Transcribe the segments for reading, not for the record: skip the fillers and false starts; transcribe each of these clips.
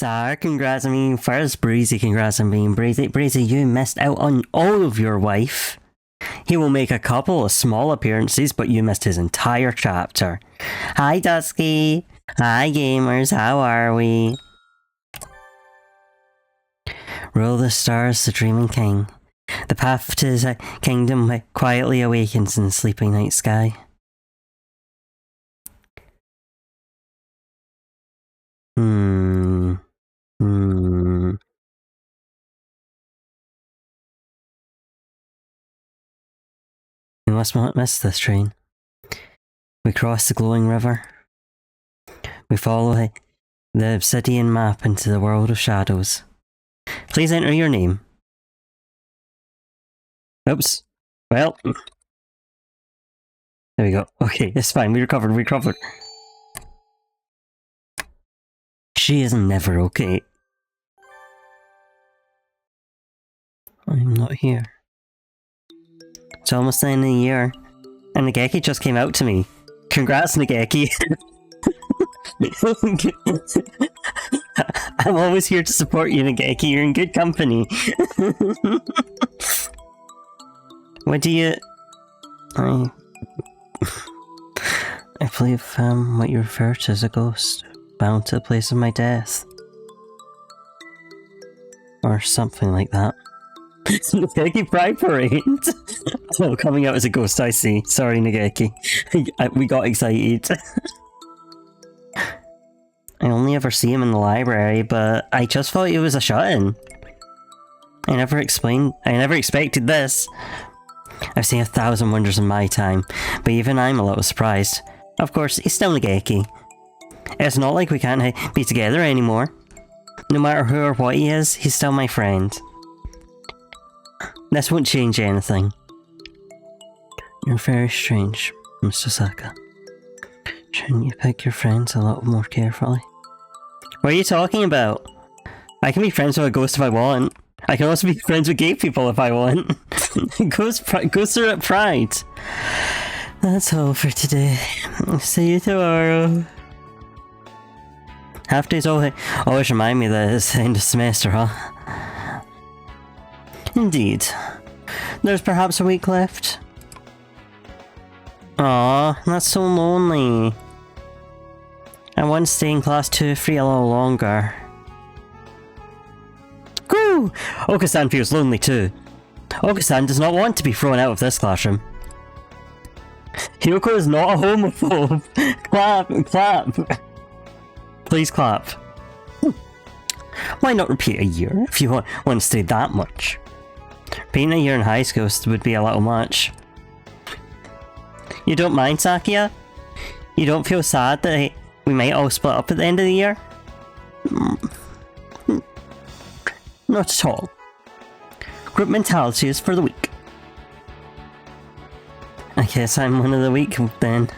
Star, congrats on being first. Breezy, congrats on being Breezy. Breezy, you missed out on all of your wife. He will make a couple of small appearances, but you missed his entire chapter. Hi, Dusky. Hi, gamers. How are we? Rule the stars, the dreaming king. The path to his kingdom quietly awakens in the sleeping night sky. We must not miss this train. We cross the glowing river. We follow the obsidian map into the world of shadows. Please enter your name. Oops. Well. There we go. Okay, it's fine. We recovered. She is never okay. I'm not here. It's almost the end of the year. And Nageki just came out to me. Congrats, Nageki. I'm always here to support you, Nageki. You're in good company. What do you... I believe what you refer to as a ghost bound to the place of my death. Or something like that. Nageki Pride Parade! Oh, coming out as a ghost, I see. Sorry, Nageki. We got excited. I only ever see him in the library, but I just thought he was a shut-in. I never expected this. I've seen 1,000 wonders in my time, but even I'm a little surprised. Of course, he's still Nageki. It's not like we can't be together anymore. No matter who or what he is, he's still my friend. This won't change anything. You're very strange, Mr. Saka. Shouldn't you pick your friends a little more carefully? What are you talking about? I can be friends with a ghost if I want. I can also be friends with gay people if I want. Ghosts are at Pride. That's all for today. See you tomorrow. Half days always remind me that it's the end of semester, huh? Indeed. There's perhaps a week left. Aw, that's so lonely. I want to stay in class 2 or 3 a little longer. Woo! Oka-san feels lonely too. Oka-san does not want to be thrown out of this classroom. Hyoko is not a homophobe. Clap. Please clap. Why not repeat a year if you want to stay that much? Repeating a year in high school would be a little much. You don't mind, Sakia? You don't feel sad that we might all split up at the end of the year? Not at all. Group mentality is for the weak. I guess I'm one of the weak then.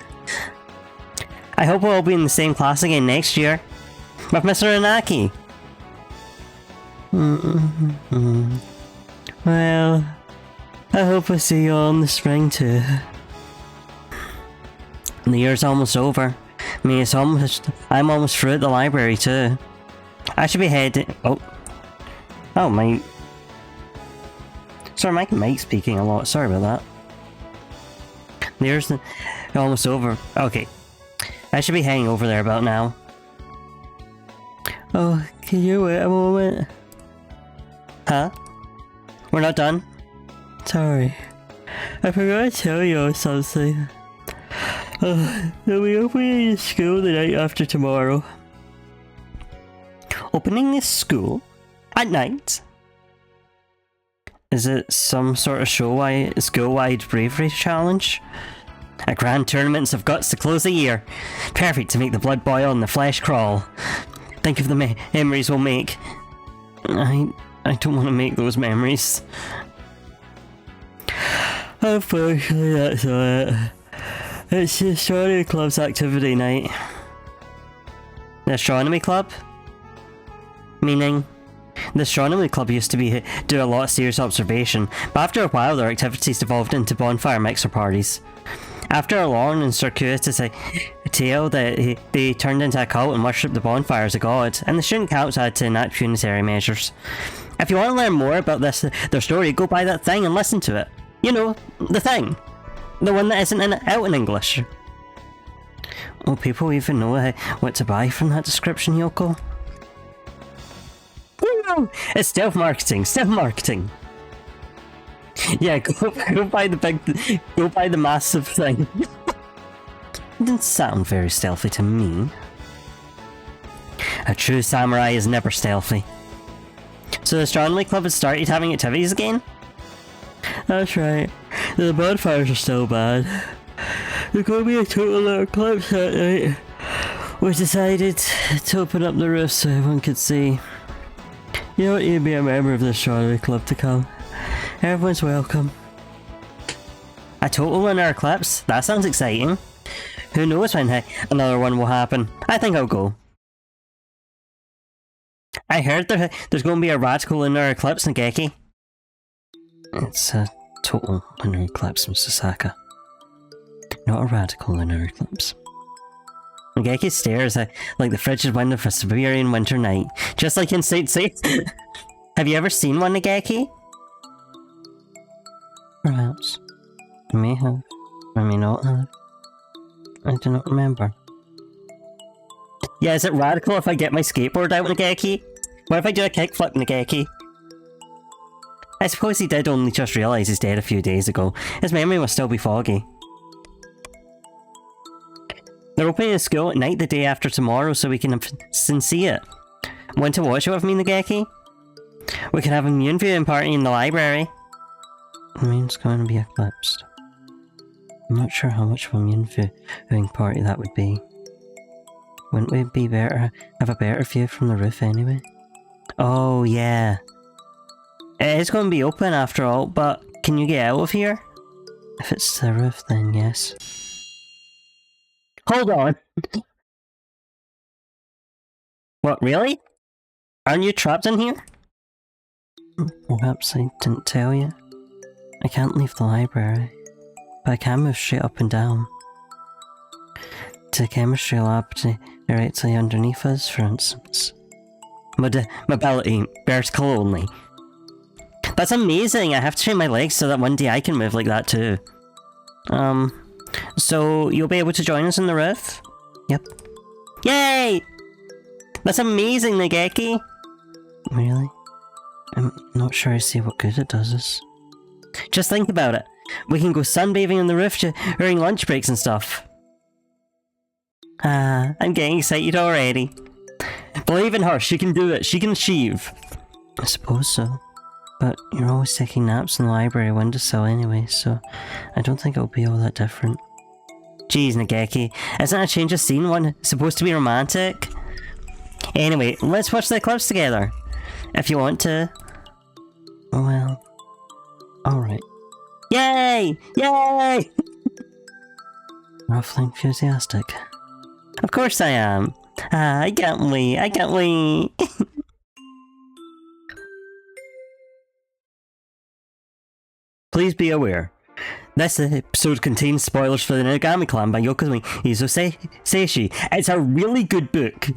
I hope we'll all be in the same class again next year. With Mr. Inaki. Well, I hope I see you all in the spring too. The year's almost over. I mean, I'm almost through at the library too. I should be heading... Oh, my... Sorry, my mic's speaking a lot. Sorry about that. The year's almost over. Okay. I should be heading over there about now. Oh, can you wait a moment? Huh? We're not done? Sorry. I forgot to tell you something. They'll be opening the school the night after tomorrow. Opening this school? At night? Is it some sort of school-wide bravery challenge? A grand tournament of guts to close the year. Perfect to make the blood boil and the flesh crawl. Think of the memories we'll make. I don't want to make those memories. Unfortunately, that's not it. It's the Astronomy Club's activity night. The Astronomy Club? Meaning? The Astronomy Club used to do a lot of serious observation, but after a while their activities evolved into bonfire mixer parties. After a long and circuitous tale that they turned into a cult and worshipped the bonfire as a god, and the student council had to enact punitive measures. If you want to learn more about their story, go buy that thing and listen to it. You know, the thing. The one that isn't out in English. Will people even know what to buy from that description, Yoko? It's stealth marketing, stealth marketing. Yeah, go buy the massive thing. It didn't sound very stealthy to me. A true samurai is never stealthy. So the astronomy club has started having activities again? That's right. The bonfires are still bad. There's going to be a total eclipse that night. We decided to open up the roof so everyone could see. You don't need to be a member of the astronomy club to come. Everyone's welcome. A total lunar eclipse? That sounds exciting. Who knows when another one will happen. I think I'll go. I heard there's going to be a radical lunar eclipse, Nageki. It's a total lunar eclipse, Mr. Saka. Not a radical lunar eclipse. Nageki stares like the frigid wind of a Siberian winter night, just like in Saint Seiya. Have you ever seen one, Nageki? Perhaps. I may have. I may not have. I do not remember. Yeah, is it radical if I get my skateboard out, Nageki? What if I do a kickflip, Nageki? I suppose he did only just realise he's dead a few days ago. His memory must still be foggy. They're opening a school at night the day after tomorrow so we can see it. Want to watch it with me, Nageki? We can have a moon viewing party in the library. The moon's going to be eclipsed. I'm not sure how much of a moon viewing party that would be. Wouldn't we be better have a better view from the roof anyway? Oh yeah. It is going to be open after all, but can you get out of here? If it's the roof, then yes. Hold on! What, really? Aren't you trapped in here? Perhaps I didn't tell you. I can't leave the library, but I can move straight up and down. To the chemistry lab directly underneath us, for instance. Mobility, vertical only. That's amazing! I have to train my legs so that one day I can move like that too. So you'll be able to join us on the roof? Yep. Yay! That's amazing, Nageki! Really? I'm not sure I see what good it does us. Just think about it. We can go sunbathing on the roof during lunch breaks and stuff. I'm getting excited already. Believe in her, she can do it, she can achieve. I suppose so. But you're always taking naps in the library windowsill anyway, so I don't think it'll be all that different. Jeez, Nageki, isn't a change of scene one supposed to be romantic? Anyway, let's watch the eclipse together. If you want to. Well, alright. Yay! Yay! Roughly enthusiastic. Of course I am. I can't wait, I can't wait. Please be aware. This episode contains spoilers for the Inugami Clan by Yokoi Seishi. It's a really good book.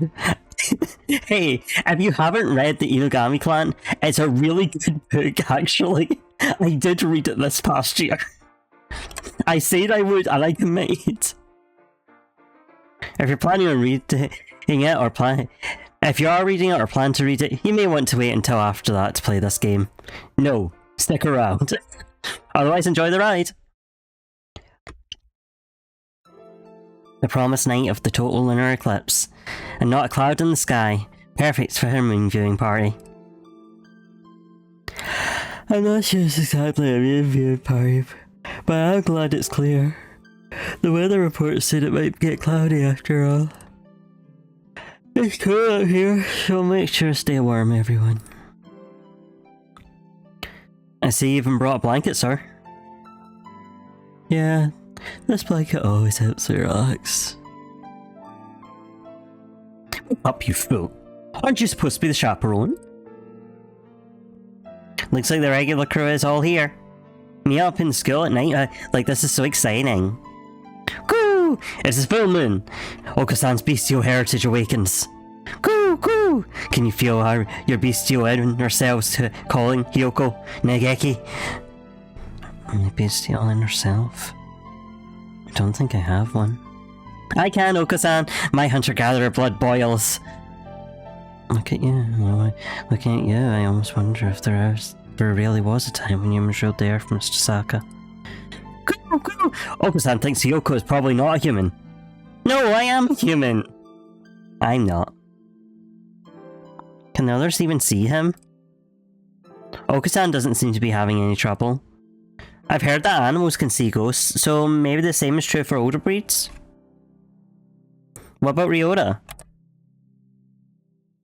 Hey, if you haven't read the Inugami Clan, it's a really good book, actually. I did read it this past year. I said I would, and I committed. If you're planning on reading it, or if you are reading it or plan to read it, you may want to wait until after that to play this game. No, stick around. Otherwise, enjoy the ride. The promised night of the total lunar eclipse, and not a cloud in the sky. Perfect for her moon viewing party. I'm not sure it's exactly a moon viewing party, but I'm glad it's clear. The weather report said it might get cloudy after all. It's cool out here, so make sure to stay warm, everyone. I see you even brought a blanket, sir. Yeah, this blanket always helps me relax. Up, you fool. Aren't you supposed to be the chaperone? Looks like the regular crew is all here. Me up in school at night, like this is so exciting. Woo! Coo! It's the full moon! Okusan's bestial heritage awakens. Coo! Coo! Can you feel how your bestial inner selves calling Hiyoko, Negeki? My bestial inner self? I don't think I have one. I can, Okusan! My hunter-gatherer blood boils! Look at you. Looking at you, I almost wonder if there really was a time when humans ruled the earth, Mr. Saka. Okusan thinks Hiyoko is probably not a human. No, I am a human! I'm not. Can the others even see him? Okusan doesn't seem to be having any trouble. I've heard that animals can see ghosts, so maybe the same is true for older breeds? What about Ryota?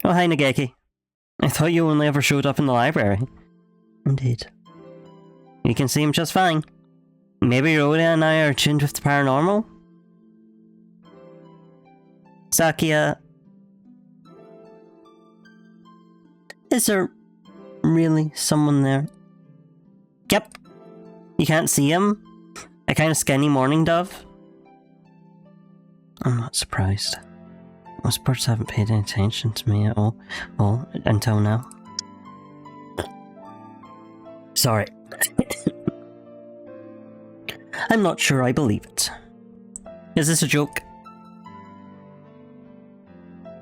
Oh, hi Negeki. I thought you only ever showed up in the library. Indeed. You can see him just fine. Maybe Ryota and I are tuned with the paranormal? Sakia... Is there really someone there? Yep. You can't see him? A kind of skinny mourning dove? I'm not surprised. Most birds haven't paid any attention to me at all until now. Sorry. I'm not sure I believe it. Is this a joke?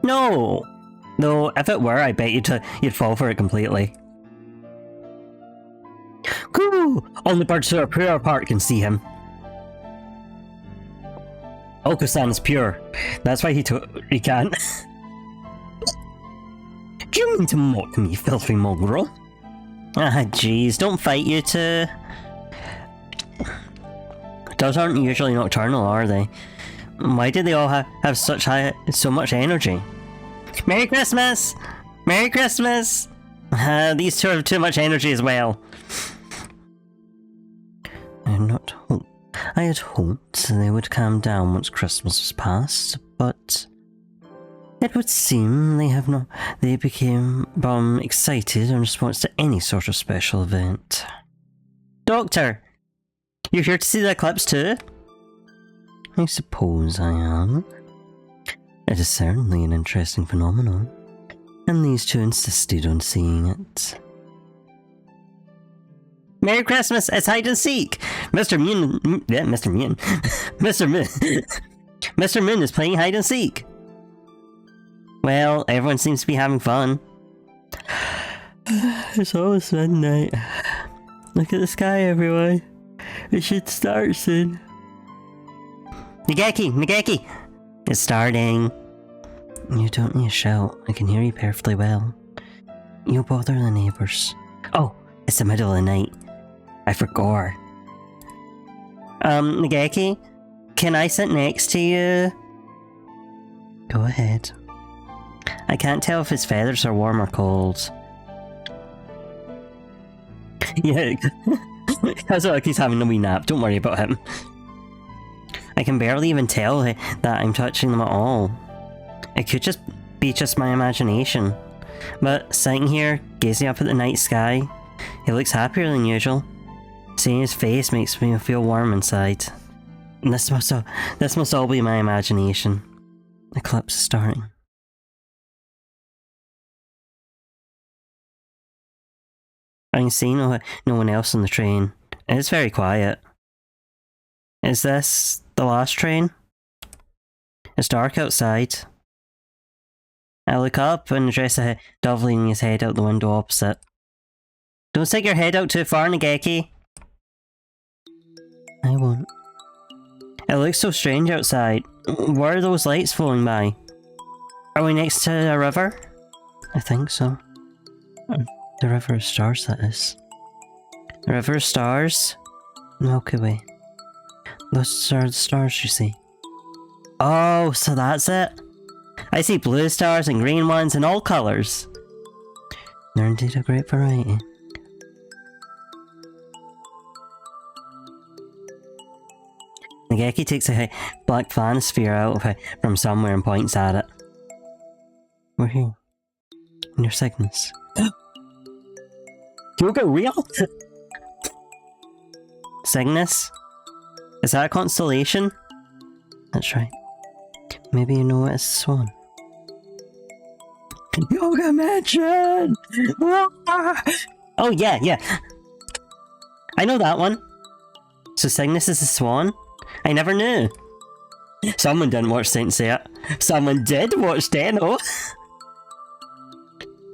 No! No, if it were, I bet you'd fall for it completely. Cool! Only birds who are pure apart can see him. Okusan is pure. That's why he can't. Do you mean to mock me, filthy mongrel? Ah, jeez, don't fight, you two. Doves aren't usually nocturnal, are they? Why do they all have so much energy? Merry Christmas! Merry Christmas! These two have too much energy as well. I had hoped they would calm down once Christmas was past, but it would seem they became excited in response to any sort of special event. Doctor! You're here to see the eclipse too? I suppose I am. It is certainly an interesting phenomenon, and these two insisted on seeing it. Merry Christmas, it's hide and seek! Mr. Moon is playing hide and seek! Well, everyone seems to be having fun. It's almost midnight. Look at the sky, everyone. It should start soon. Negeki! It's starting. You don't need to shout. I can hear you perfectly well. You'll bother the neighbours. Oh, it's the middle of the night. I forgot. Negeki? Can I sit next to you? Go ahead. I can't tell if his feathers are warm or cold. Yeah, that's like he's having a wee nap, don't worry about him. I can barely even tell that I'm touching them at all. It could just be my imagination. But sitting here, gazing up at the night sky, he looks happier than usual. Seeing his face makes me feel warm inside. And this must all be my imagination. The eclipse is starting. I can see no one else on the train. It's very quiet. Is this the last train? It's dark outside. I look up and address a dove leaning his head out the window opposite. Don't stick your head out too far, Negeki. I won't. It looks so strange outside. Where are those lights flowing by? Are we next to a river? I think so. The river of stars, that is. The river of stars? Milky Way. Those are the stars, you see. Oh, so that's it? I see blue stars and green ones in all colours. They're indeed a great variety. Negeki takes a black planisphere out from somewhere and points at it. We're here. In your Cygnus. You go real? Cygnus? Is that a constellation? That's right. Maybe you know it as Swan. Yoga Mansion! Oh, yeah. I know that one. So Cygnus is a swan? I never knew. Someone didn't watch Saint Seiya. Someone did watch Deno.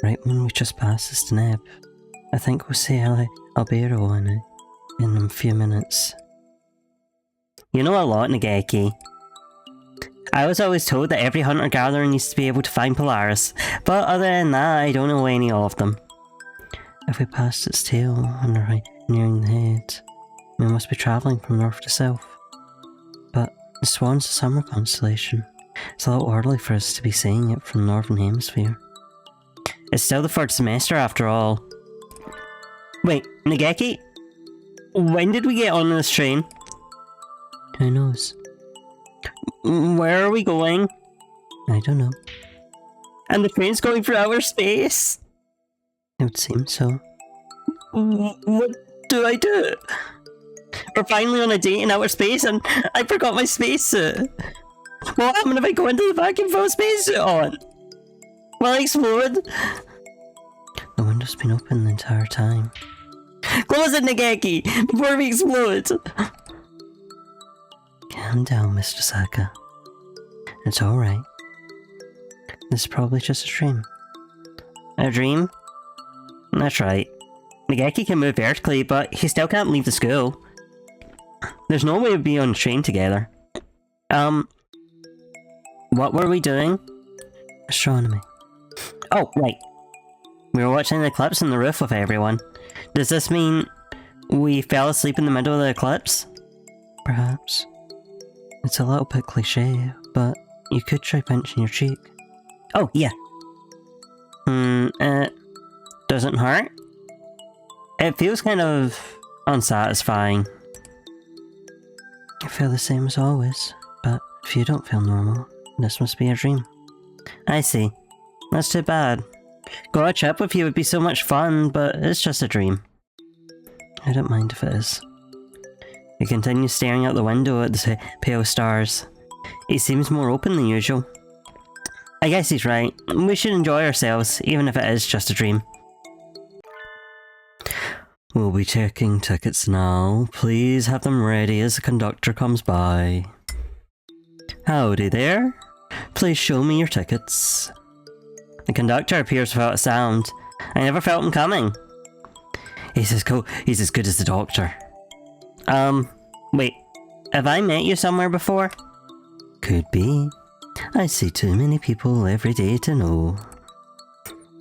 Right when we just passed this Deneb, I think we'll say Albero on it in a few minutes. You know a lot, Nageki. I was always told that every hunter-gatherer needs to be able to find Polaris, but other than that, I don't know any of them. If we passed its tail on the right, nearing the head, we must be travelling from north to south. But the Swan's a summer constellation. It's a little early for us to be seeing it from the northern hemisphere. It's still the third semester after all. Wait, Nageki? When did we get on this train? Who knows? Where are we going? I don't know. And the train's going through outer space? It would seem so. What do I do? We're finally on a date in outer space and I forgot my spacesuit. What happened if I go into the vacuum full spacesuit on? Will I explode? The window's been open the entire time. Close it, Nageki, before we explode! Calm down, Mr. Saka. It's alright. This is probably just a dream. A dream? That's right. Nageki can move vertically, but he still can't leave the school. There's no way we'd be on the train together. What were we doing? Astronomy. Oh, right. We were watching the eclipse on the roof with everyone. Does this mean we fell asleep in the middle of the eclipse? Perhaps. It's a little bit cliche, but you could try pinching your cheek. Oh, yeah. Doesn't hurt? It feels kind of unsatisfying. I feel the same as always, but if you don't feel normal, this must be a dream. I see. That's too bad. Go on a trip with you would be so much fun, but it's just a dream. I don't mind if it is. He continues staring out the window at the pale stars. He seems more open than usual. I guess he's right. We should enjoy ourselves, even if it is just a dream. We'll be taking tickets now. Please have them ready as the conductor comes by. Howdy there. Please show me your tickets. The conductor appears without a sound. I never felt him coming. He's as good as the doctor. Wait. Have I met you somewhere before? Could be. I see too many people every day to know.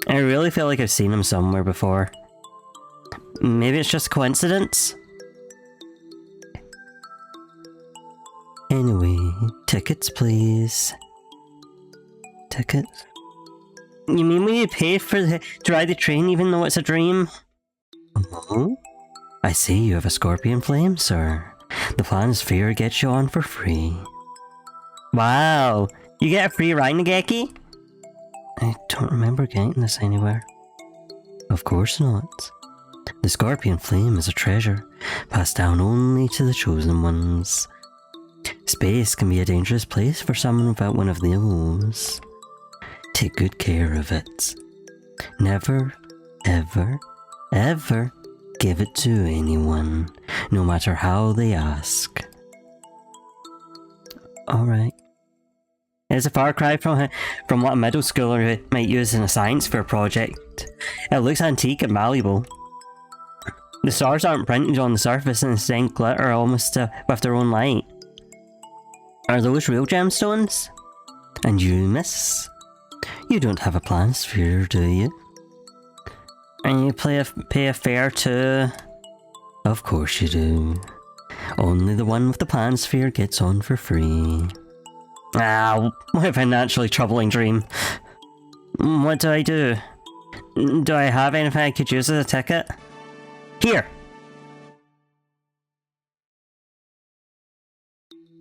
I really feel like I've seen him somewhere before. Maybe it's just coincidence? Anyway, tickets please. Tickets? You mean we need to pay to ride the train even though it's a dream? Oh? I see you have a scorpion flame, sir. The Planisphere gets you on for free. Wow! You get a free ride, Nageki? I don't remember getting this anywhere. Of course not. The scorpion flame is a treasure, passed down only to the chosen ones. Space can be a dangerous place for someone without one of those. Take good care of it. Never, ever, ever give it to anyone, no matter how they ask. Alright. It's a far cry from what a middle schooler might use in a science fair project. It looks antique and valuable. The stars aren't printed on the surface and instead glitter almost with their own light. Are those real gemstones? And you, miss? You don't have a Planisphere, do you? And you pay a fare too? Of course you do. Only the one with the Planisphere gets on for free. Ah, what a financially troubling dream. What do I do? Do I have anything I could use as a ticket? Here!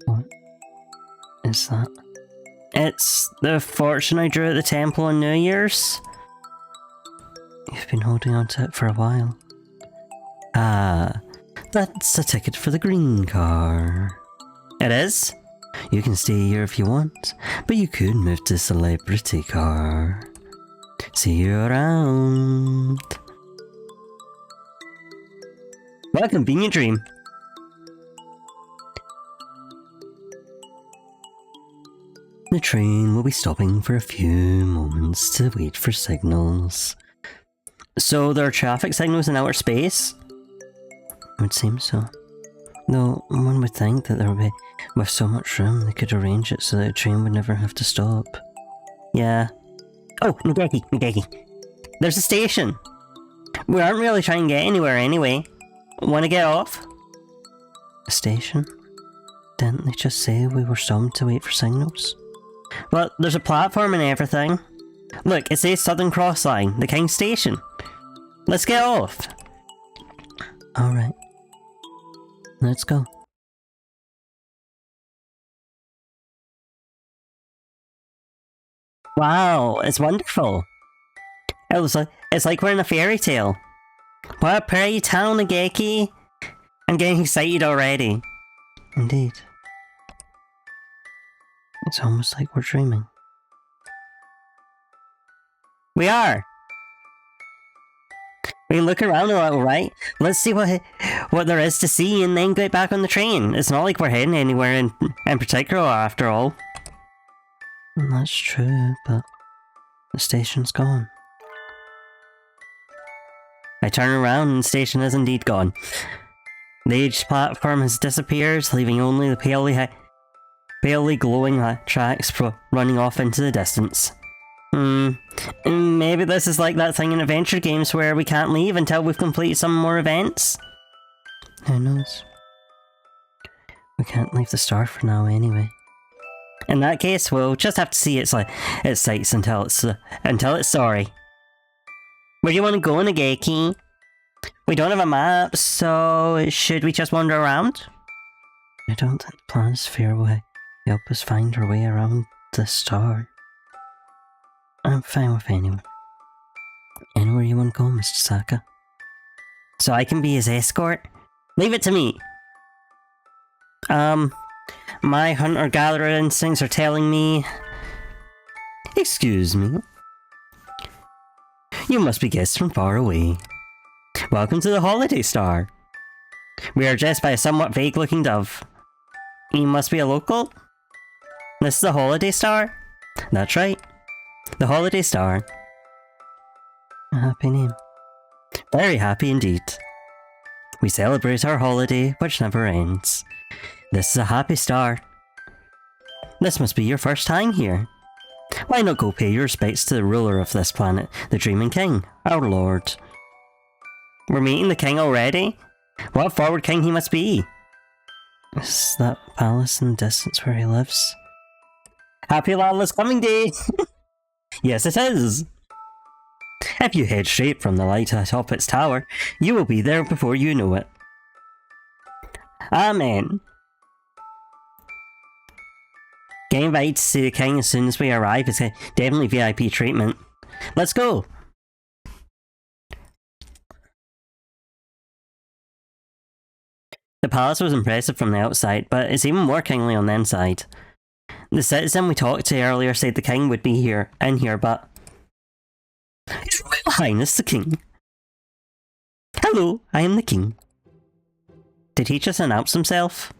What is that? It's the fortune I drew at the temple on New Year's. You've been holding on to it for a while. Ah, that's a ticket for the green car. It is? You can stay here if you want, but you could move to Celebrity Car. See you around. What a convenient dream. The train will be stopping for a few moments to wait for signals. So there are traffic signals in outer space? It would seem so. Though one would think that there would be, with so much room, they could arrange it so that a train would never have to stop. Yeah. Oh, Nageki. There's a station. We aren't really trying to get anywhere anyway. Wanna get off? A station? Didn't they just say we were stopping to wait for signals? Well, there's a platform and everything. Look, it says Southern Cross Line, the King Station. Let's get off. Alright. Let's go. Wow, it's wonderful. It's like we're in a fairy tale. What a pretty town, Nageki. I'm getting excited already. Indeed. It's almost like we're dreaming. We are! We can look around a little, right? Let's see what there is to see and then get back on the train. It's not like we're heading anywhere in particular after all. That's true, but the station's gone. I turn around and the station is indeed gone. The aged platform has disappeared, leaving only the palely glowing tracks running off into the distance. Maybe this is like that thing in adventure games where we can't leave until we've completed some more events? Who knows? We can't leave the star for now anyway. In that case, we'll just have to see its sights until it's sorry. Where do you want to go, Nageki? We don't have a map, so should we just wander around? I don't think the planisphere will help us find our way around the star. I'm fine with anyone. Anywhere you want to go, Mr. Saka. So I can be his escort? Leave it to me! My hunter-gatherer instincts are telling me... Excuse me. You must be guests from far away. Welcome to the Holiday Star. We are addressed by a somewhat vague-looking dove. You must be a local? This is the Holiday Star? That's right. The Holiday Star. A happy name. Very happy indeed. We celebrate our holiday, which never ends. This is a happy star. This must be your first time here. Why not go pay your respects to the ruler of this planet, the Dreaming King, our lord? We're meeting the king already? What a forward king he must be! Is that palace in the distance where he lives? Happy Lala's coming day! Yes, it is! If you head straight from the light atop its tower, you will be there before you know it. Amen. Getting invited to see the king as soon as we arrive is definitely VIP treatment. Let's go! The palace was impressive from the outside, but it's even more kingly on the inside. The citizen we talked to earlier said the king would be in here, but... His Royal Highness the King. Hello, I am the king. Did he just announce himself?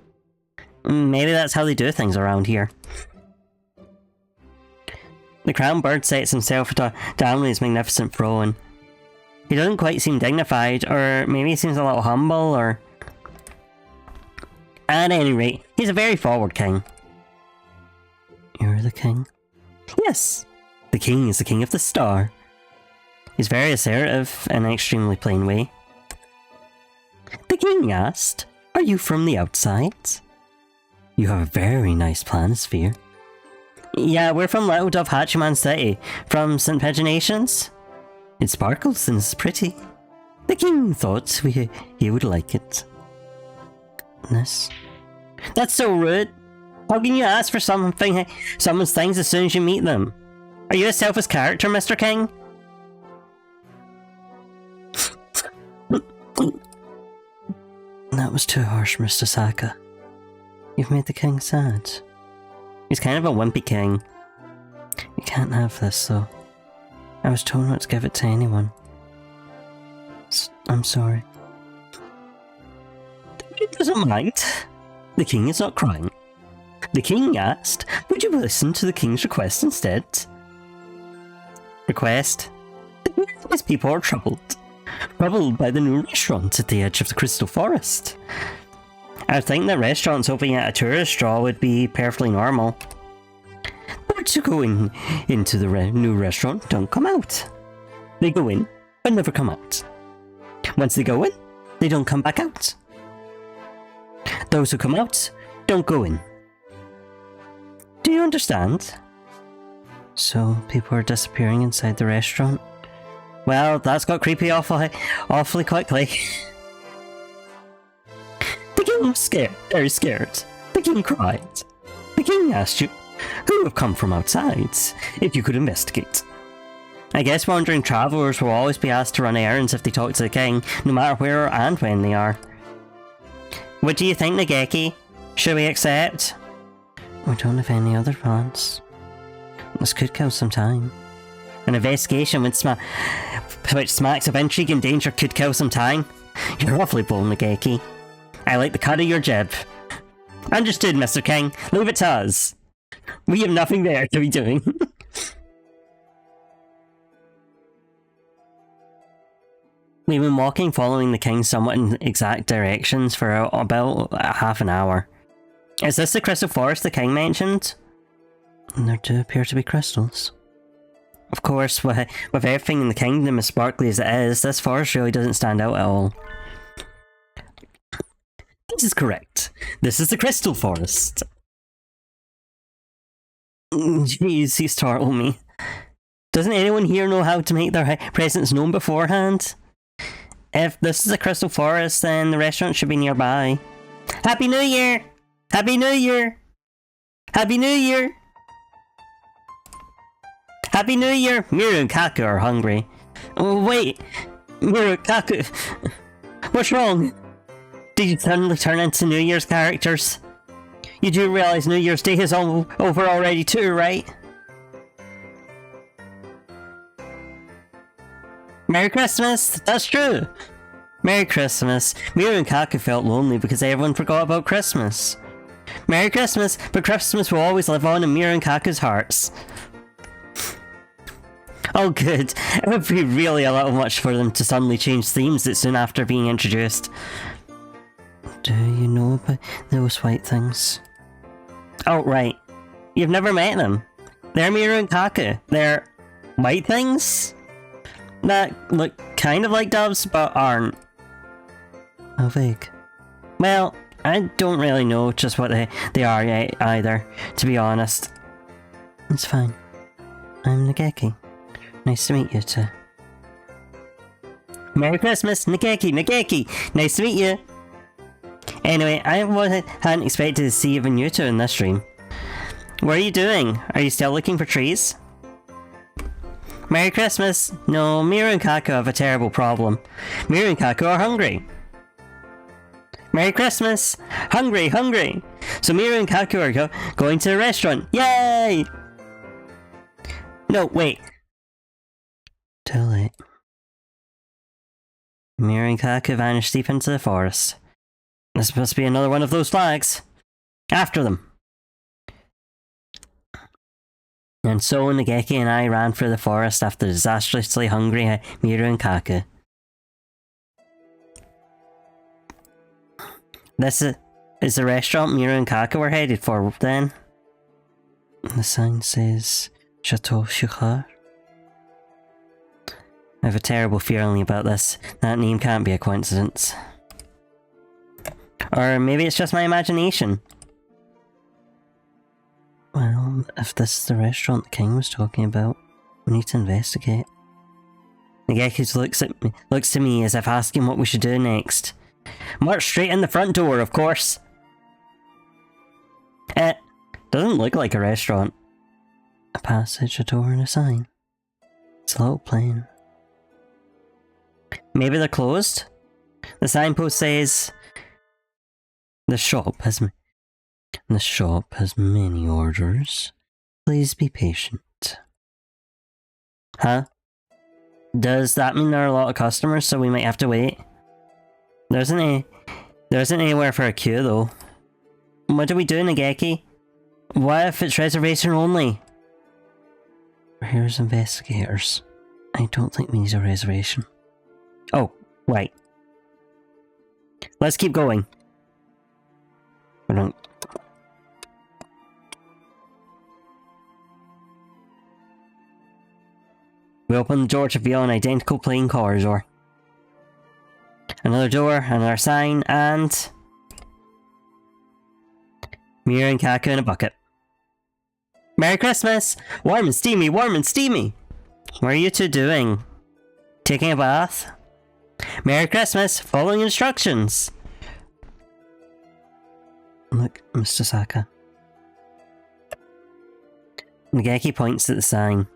Maybe that's how they do things around here. The crown bird sets himself down on his magnificent throne. He doesn't quite seem dignified, or maybe he seems a little humble, or... At any rate, he's a very forward king. You're the king? Yes! The king is the king of the star. He's very assertive in an extremely plain way. The king asked, "Are you from the outside?" You have a very nice planisphere. Yeah, we're from Little Dove Hachiman City, from St. Paginations. It sparkles and is pretty. The king thought he would like it. This? That's so rude. How can you ask for someone's things as soon as you meet them? Are you a selfish character, Mr. King? That was too harsh, Mr. Saka. You've made the king sad. He's kind of a wimpy king. You can't have this, though. I was told not to give it to anyone. I'm sorry. He doesn't mind. The king is not crying. The king asked, would you listen to the king's request instead? Request? These people are troubled. Troubled by the new restaurant at the edge of the Crystal Forest. I think that restaurants opening at a tourist draw would be perfectly normal. But to go into the new restaurant don't come out. They go in, but never come out. Once they go in, they don't come back out. Those who come out, don't go in. Do you understand? So, people are disappearing inside the restaurant? Well, that's got creepy awfully quickly. The king was scared, very scared. The king cried. The king asked you, who have come from outside, if you could investigate. I guess wandering travellers will always be asked to run errands if they talk to the king, no matter where and when they are. What do you think, Nageki? Should we accept? We don't have any other plans. This could kill some time. An investigation which smacks of intrigue and danger could kill some time. You're awfully bold, Nageki. I like the cut of your jib. Understood, Mr. King. Leave it to us. We have nothing there to be doing. We've been walking following the king somewhat in exact directions for about half an hour. Is this the crystal forest the king mentioned? There do appear to be crystals. Of course, with everything in the kingdom as sparkly as it is, this forest really doesn't stand out at all. This is correct. This is the crystal forest. Jeez, you startle me. Doesn't anyone here know how to make their presence known beforehand? If this is a crystal forest, then the restaurant should be nearby. Happy New Year! Happy New Year! Happy New Year! Happy New Year! Miru and Kaku are hungry. Oh, wait! Miru and Kaku... What's wrong? Did you suddenly turn into New Year's characters? You do realize New Year's Day is over already too, right? Merry Christmas! That's true! Merry Christmas. Miru and Kaku felt lonely because everyone forgot about Christmas. Merry Christmas, but Christmas will always live on in Miru and Kaku's hearts. Oh good, it would be really a little much for them to suddenly change themes that soon after being introduced. Do you know about those white things? Oh right, you've never met them. They're Miru and Kaku. They're white things? That look kind of like doves, but aren't. How vague. Well, I don't really know just what they are yet either, to be honest. It's fine. I'm Nageki. Nice to meet you too. Merry Christmas, Nageki, Nageki! Nice to meet you! Anyway, I hadn't expected to see even you two in this stream. What are you doing? Are you still looking for trees? Merry Christmas! No, Miru and Kaku have a terrible problem. Miru and Kaku are hungry. Merry Christmas! Hungry, hungry! So Miru and Kaku are going to the restaurant. Yay! No, wait. Too late. Miru and Kaku vanished deep into the forest. This must be another one of those flags. After them! And so Nageki and I ran through the forest after disastrously hungry Miru and Kaku. This is the restaurant Miru and Kaku were headed for then. The sign says Hatoful. I have a terrible feeling about this. That name can't be a coincidence. Or maybe it's just my imagination. Well, if this is the restaurant the king was talking about, we need to investigate. Nageki looks to me as if asking what we should do next. March straight in the front door, of course. It doesn't look like a restaurant. A passage, a door, and a sign. It's a little plain. Maybe they're closed? The signpost says... The shop has The shop has many orders. Please be patient. Huh? Does that mean there are a lot of customers, so we might have to wait? There isn't anywhere for a queue, though. What do we do, Nageki? What if it's reservation only? We're here as investigators. I don't think we need a reservation. Oh, right. Let's keep going. We open the door to reveal an identical plain corridor. Another door, another sign, and... Mira and Kaku in a bucket. Merry Christmas! Warm and steamy, warm and steamy! What are you two doing? Taking a bath? Merry Christmas! Following instructions! Look, Mr. Saka. Nageki points at the sign.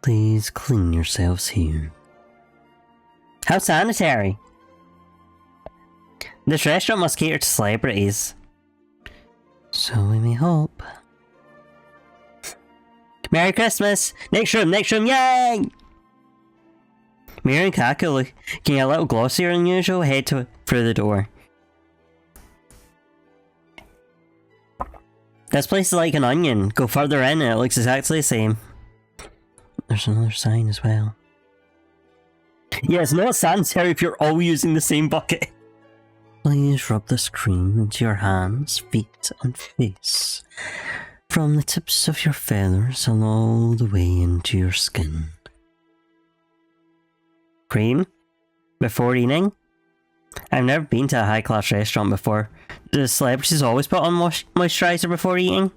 Please clean yourselves here. How sanitary! This restaurant must cater to celebrities. So we may hope. Merry Christmas! Next room, yay! Mira and Kaku looking a little glossier than usual head through the door. This place is like an onion. Go further in and it looks exactly the same. There's another sign as well. Yeah, it's not sanitary if you're all using the same bucket. Please rub this cream into your hands, feet and face. From the tips of your feathers and all the way into your skin. Cream? Before eating? I've never been to a high-class restaurant before. Do celebrities always put on moisturiser before eating?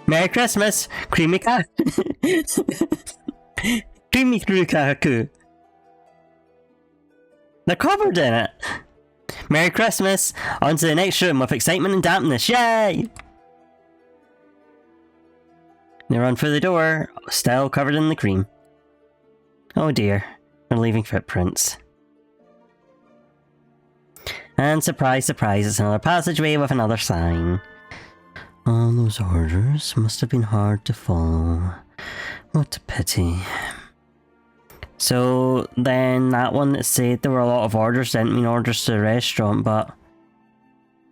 Merry Christmas! Creamy Creamy Kaku! They're covered in it! Merry Christmas! On to the next room with excitement and dampness, yay! They run through the door, still covered in the cream. Oh dear, they're leaving footprints. And surprise, surprise, it's another passageway with another sign. All those orders must have been hard to follow. What a pity. So then that one that said there were a lot of orders didn't mean orders to the restaurant, but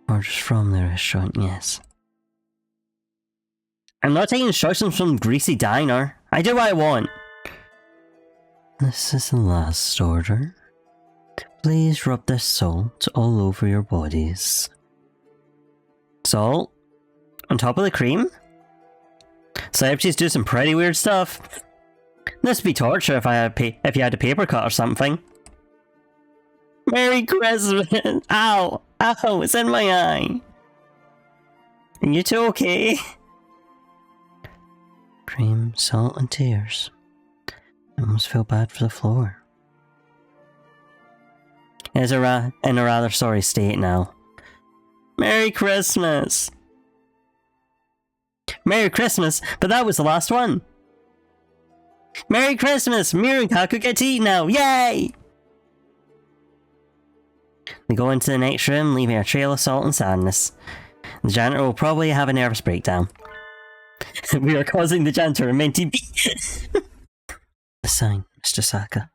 orders from the restaurant, yes. I'm not taking instructions from Greasy Diner. I do what I want. This is the last order. Please rub this salt all over your bodies. Salt? On top of the cream? Celebrities do some pretty weird stuff. This would be torture if you had a paper cut or something. Merry Christmas! Ow! Ow! It's in my eye! Are you two okay? Cream, salt and tears. I almost feel bad for the floor. It is in a rather sorry state now. Merry Christmas! Merry Christmas, but that was the last one! Merry Christmas! Mira and Kaku get to eat now! Yay! They go into the next room, leaving a trail of salt and sadness. The janitor will probably have a nervous breakdown. We are causing the janitor a minty beat. The sign, Mr. Saka.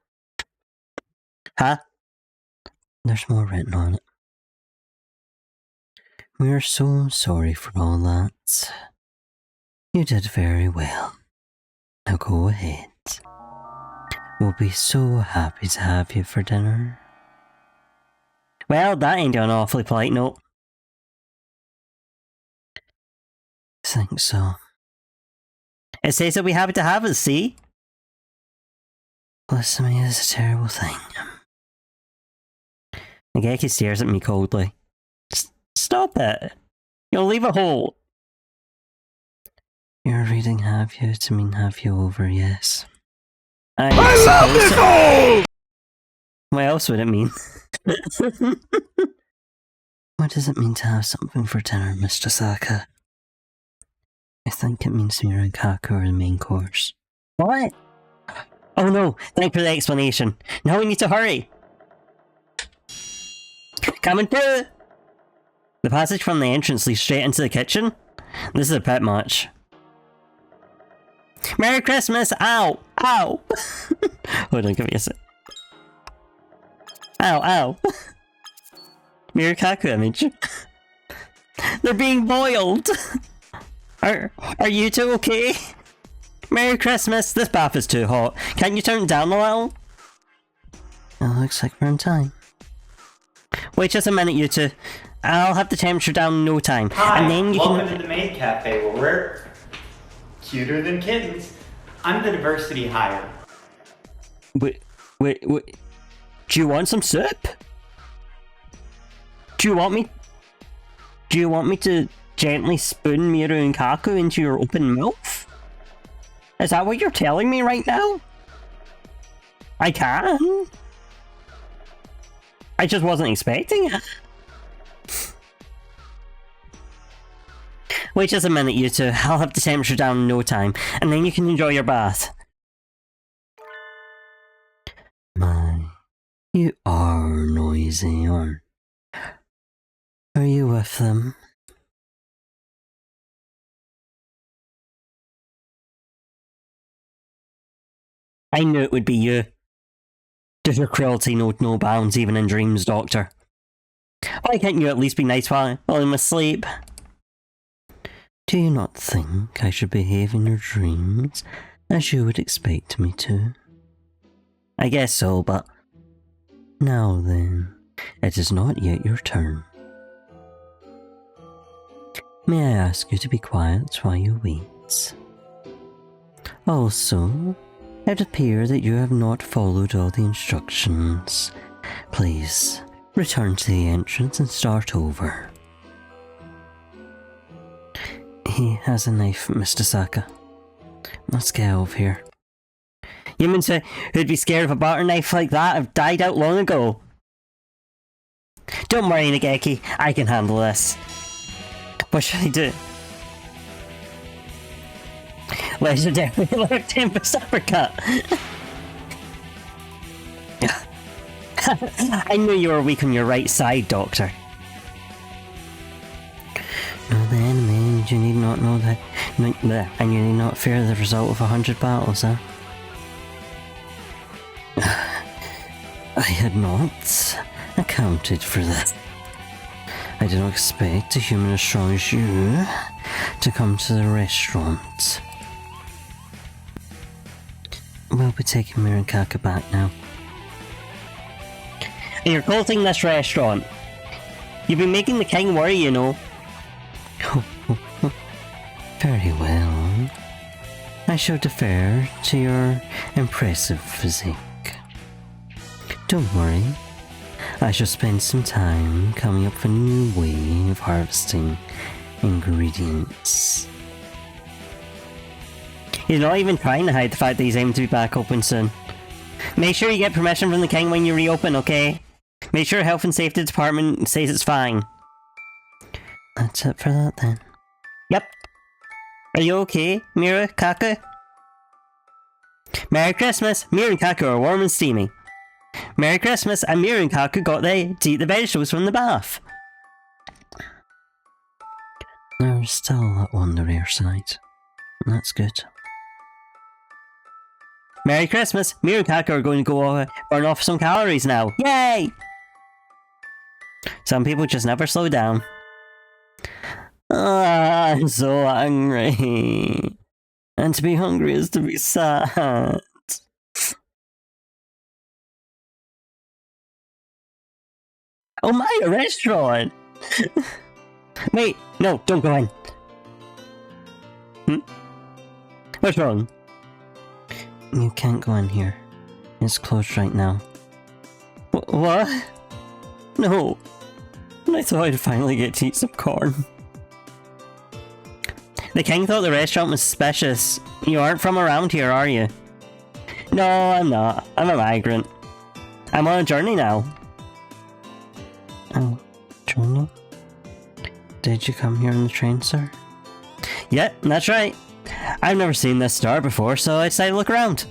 Huh? There's more written on it. We are so sorry for all that. You did very well. Now go ahead. We'll be so happy to have you for dinner. Well, that ended on an awfully polite note. I think so. It says that we have to have us, see? Blasphemy is a terrible thing. Nageki stares at me coldly. Stop it! You'll leave a hole! You're reading have you to mean have you over, yes. I love this hole! What else would it mean? What does it mean to have something for dinner, Mr. Saka? I think it means Mira and Kaku are the main course. What? Oh no, thank you for the explanation. Now we need to hurry! Coming through! The passage from the entrance leads straight into the kitchen. This is a bit much. Merry Christmas! Ow! Ow! Hold on, give me a sec. Ow, ow! Mirakaku image. They're being boiled! Are you two okay? Merry Christmas! This bath is too hot. Can't you turn it down a little? It looks like we're in time. Wait just a minute, you two. I'll have the temperature down in no time. Hi, and then you welcome can... to the maid cafe where we're cuter than kittens. I'm the diversity hire. Wait. Do you want some soup? Do you want me to gently spoon Miru and Kaku into your open mouth? Is that what you're telling me right now? I can. I just wasn't expecting it. Wait just a minute, you two. I'll have the temperature down in no time, and then you can enjoy your bath. My, you are noisy, aren't you? Are you with them? I knew it would be you. Does your cruelty know no bounds even in dreams, Doctor? Why can't you at least be nice while I'm asleep? Do you not think I should behave in your dreams as you would expect me to? I guess so, but... Now then, it is not yet your turn. May I ask you to be quiet while you wait? Also, it appears that you have not followed all the instructions. Please, return to the entrance and start over. He has a knife, Mr. Saka. Let's get out of here. Humans who'd be scared of a butter knife like that have died out long ago. Don't worry, Nageki. I can handle this. What should I do? Legendary Lord Tempest Uppercut! I knew you were weak on your right side, Doctor. No, the enemy, you need not know that, and you need not fear the result of 100 battles, huh? I had not accounted for that. I did not expect a human as strong as you to come to the restaurant. We'll be taking Mir and Kaka back now. And you're culting this restaurant. You've been making the king worry, you know. Very well. I shall defer to your impressive physique. Don't worry. I shall spend some time coming up with a new way of harvesting ingredients. He's not even trying to hide the fact that he's aiming to be back open soon. Make sure you get permission from the king when you reopen, okay? Make sure health and safety department says it's fine. That's it for that then. Yep. Are you okay, Mira, Kaku? Merry Christmas! Mira and Kaku are warm and steamy. Merry Christmas, and Mira and Kaku got there to eat the vegetables from the bath. There's still a lot on the rare side. That's good. Merry Christmas! Mira and Kaku are going to go burn off some calories now. Yay! Some people just never slow down. I'm so hungry. And to be hungry is to be sad. Oh my, a restaurant! Wait, no, don't go in. What's wrong? You can't go in here. It's closed right now. What? No. I thought I'd finally get to eat some corn. The king thought the restaurant was suspicious. You aren't from around here, are you? No, I'm not. I'm a migrant. I'm on a journey now. Oh, journey? Did you come here on the train, sir? Yep, that's right. I've never seen this star before, so I decided to look around.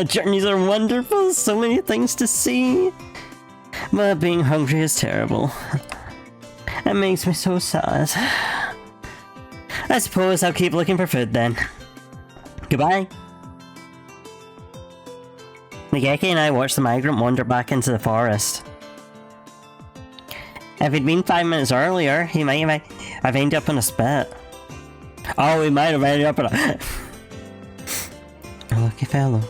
Journeys are wonderful, so many things to see. But being hungry is terrible. It makes me so sad. I suppose I'll keep looking for food then. Goodbye. Nageki and I watched the migrant wander back into the forest. If he'd been 5 minutes earlier, he might have ended up in a spit. Oh, he might have ended up in a... A lucky fellow.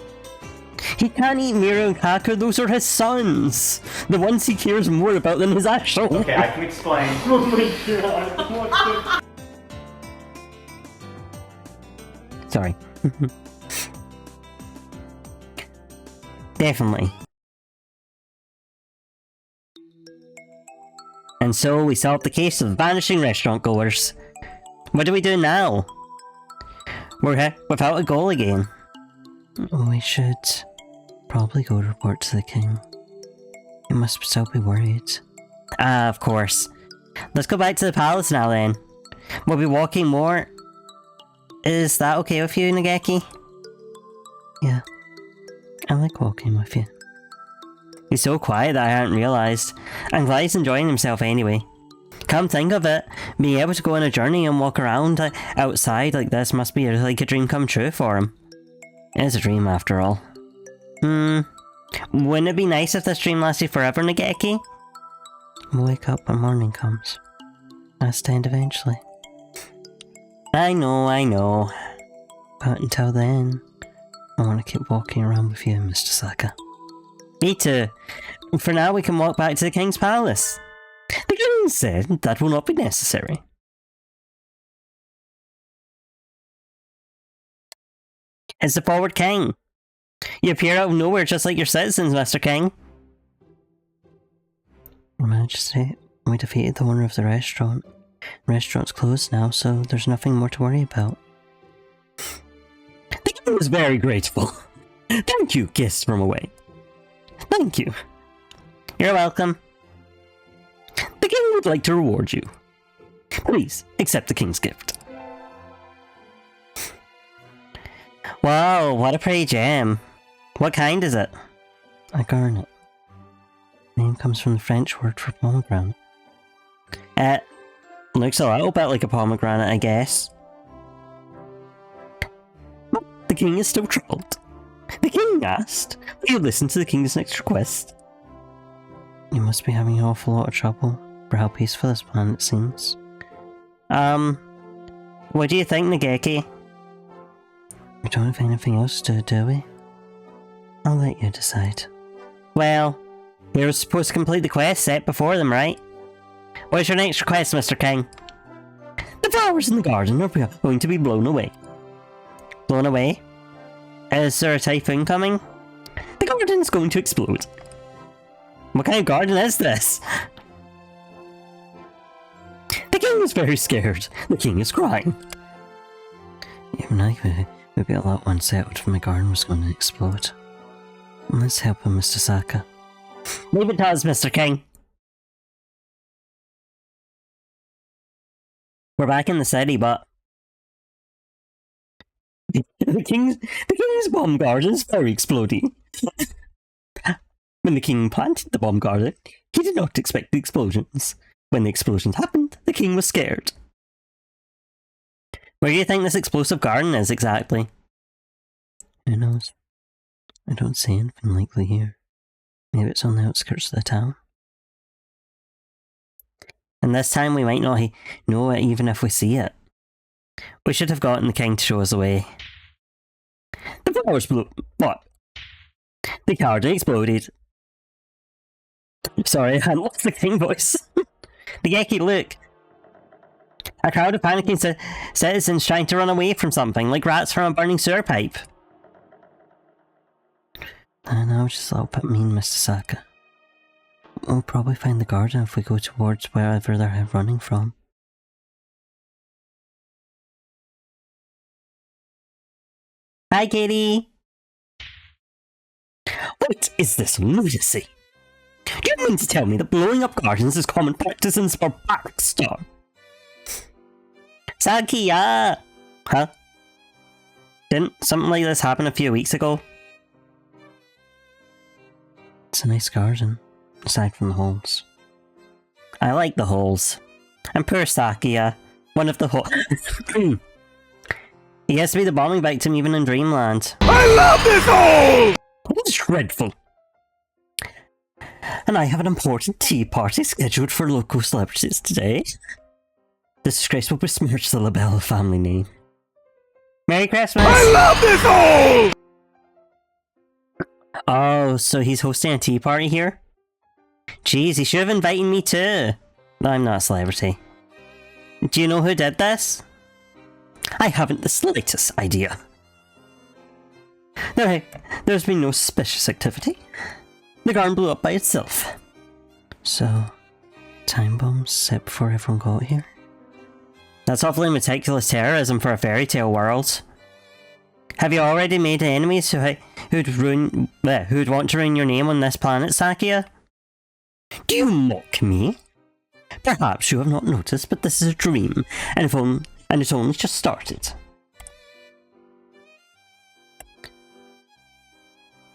He can't eat Miru and Kaku, those are his sons! The ones he cares more about than his actual... Okay, I can explain. Oh my god, what the... Sorry. Definitely. And so we solved the case of vanishing restaurant goers. What do we do now? We're here without a goal again. We should probably go report to the king. He must still be worried. Ah, of course. Let's go back to the palace now then. We'll be walking more. Is that okay with you, Nageki? Yeah. I like walking with you. He's so quiet that I hadn't realised. I'm glad he's enjoying himself anyway. Come think of it, being able to go on a journey and walk around outside like this must be like a dream come true for him. It is a dream after all. Wouldn't it be nice if this dream lasted forever, Nageki? We'll wake up when morning comes. That's the end eventually. I know. But until then, I want to keep walking around with you, Mr. Saka. Me too. For now, we can walk back to the king's palace. The king said that will not be necessary. It's the forward king. You appear out of nowhere just like your citizens, Mr. King. Your Majesty, we defeated the owner of the restaurant. The restaurant's closed now, so there's nothing more to worry about. The king is very grateful. Thank you, guests from away. Thank you. You're welcome. The king would like to reward you. Please, accept the king's gift. Wow, what a pretty gem. What kind is it? A garnet. The name comes from the French word for pomegranate. Looks a little bit like a pomegranate, I guess. But the king is still troubled. The king asked, will you listen to the king's next request? You must be having an awful lot of trouble for how peaceful this planet seems. What do you think, Nageki? We don't have anything else to do we? I'll let you decide. Well, you were supposed to complete the quest set before them, right? What's your next request, Mr. King? The flowers in the garden are going to be blown away. Blown away? Is there a typhoon coming? The garden is going to explode. What kind of garden is this? The king is very scared. The king is crying. Even I would be a lot unsettled if my garden was going to explode. Let's help him, Mr. Saka. Leave it to us, Mr. King. We're back in the city, but... The king's bomb garden is very exploding. When the king planted the bomb garden, he did not expect the explosions. When the explosions happened, the king was scared. Where do you think this explosive garden is exactly? Who knows? I don't see anything likely here. Maybe it's on the outskirts of the town. And this time we might not know it even if we see it. We should have gotten the king to show us the way. The flowers blew... What? The garden exploded. Sorry, I lost the king voice. Nageki, look. A crowd of panicking citizens trying to run away from something, like rats from a burning sewer pipe. I know, just a little bit mean, Mr. Saka. We'll probably find the garden if we go towards wherever they're running from. Hi, Katie! What is this lunacy? Do you mean to tell me that blowing up gardens is common practice in this barbaric star? Sakia! Huh? Didn't something like this happen a few weeks ago? It's a nice garden. aside from the holes. I like the holes. And poor Sakia, one of the holes. He has to be the bombing victim even in Dreamland. I love this hole! It's dreadful. And I have an important tea party scheduled for local celebrities today. This disgrace will besmirch the LaBelle family name. Merry Christmas! I love this hole! Oh, so he's hosting a tea party here? Jeez, he should have invited me too. I'm not a celebrity. Do you know who did this? I haven't the slightest idea. There's been no suspicious activity. The garden blew up by itself. So, time bombs set before everyone got here? That's awfully meticulous terrorism for a fairy tale world. Have you already made enemies who'd want to ruin your name on this planet, Sakia? Do you mock me? Perhaps you have not noticed, but this is a dream, and it's only just started.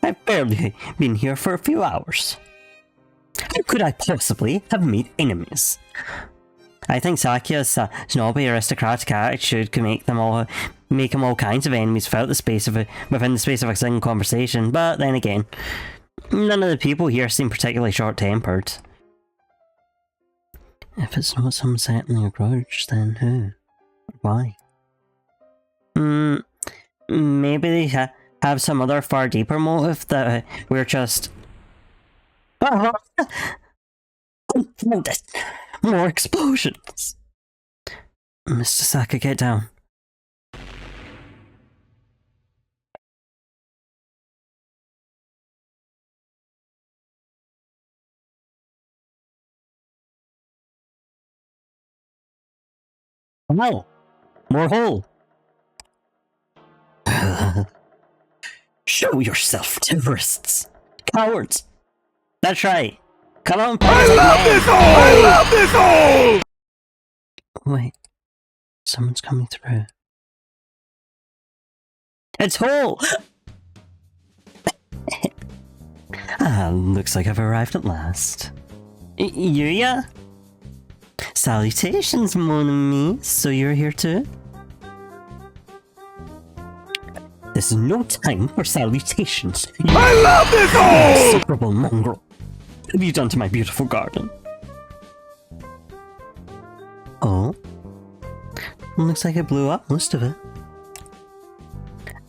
I've barely been here for a few hours. How could I possibly have made enemies? I think Sakia's snobby aristocratic attitude could make him all kinds of enemies within the space of a single conversation, but then again, none of the people here seem particularly short-tempered. If it's not some settling a grudge, then who? Why? Maybe they have some other far deeper motive that we're just... More explosions! Mr. Saka, get down. No! More hole! Show yourself, terrorists! Cowards! That's right! Come on, I love this hole! I love this hole! Wait. Someone's coming through. It's Hole! Looks like I've arrived at last. Yuya? Salutations, mon ami. So you're here too? This is no time for salutations. I love this hole! Insufferable mongrel. What have you done to my beautiful garden? Oh? Looks like it blew up most of it.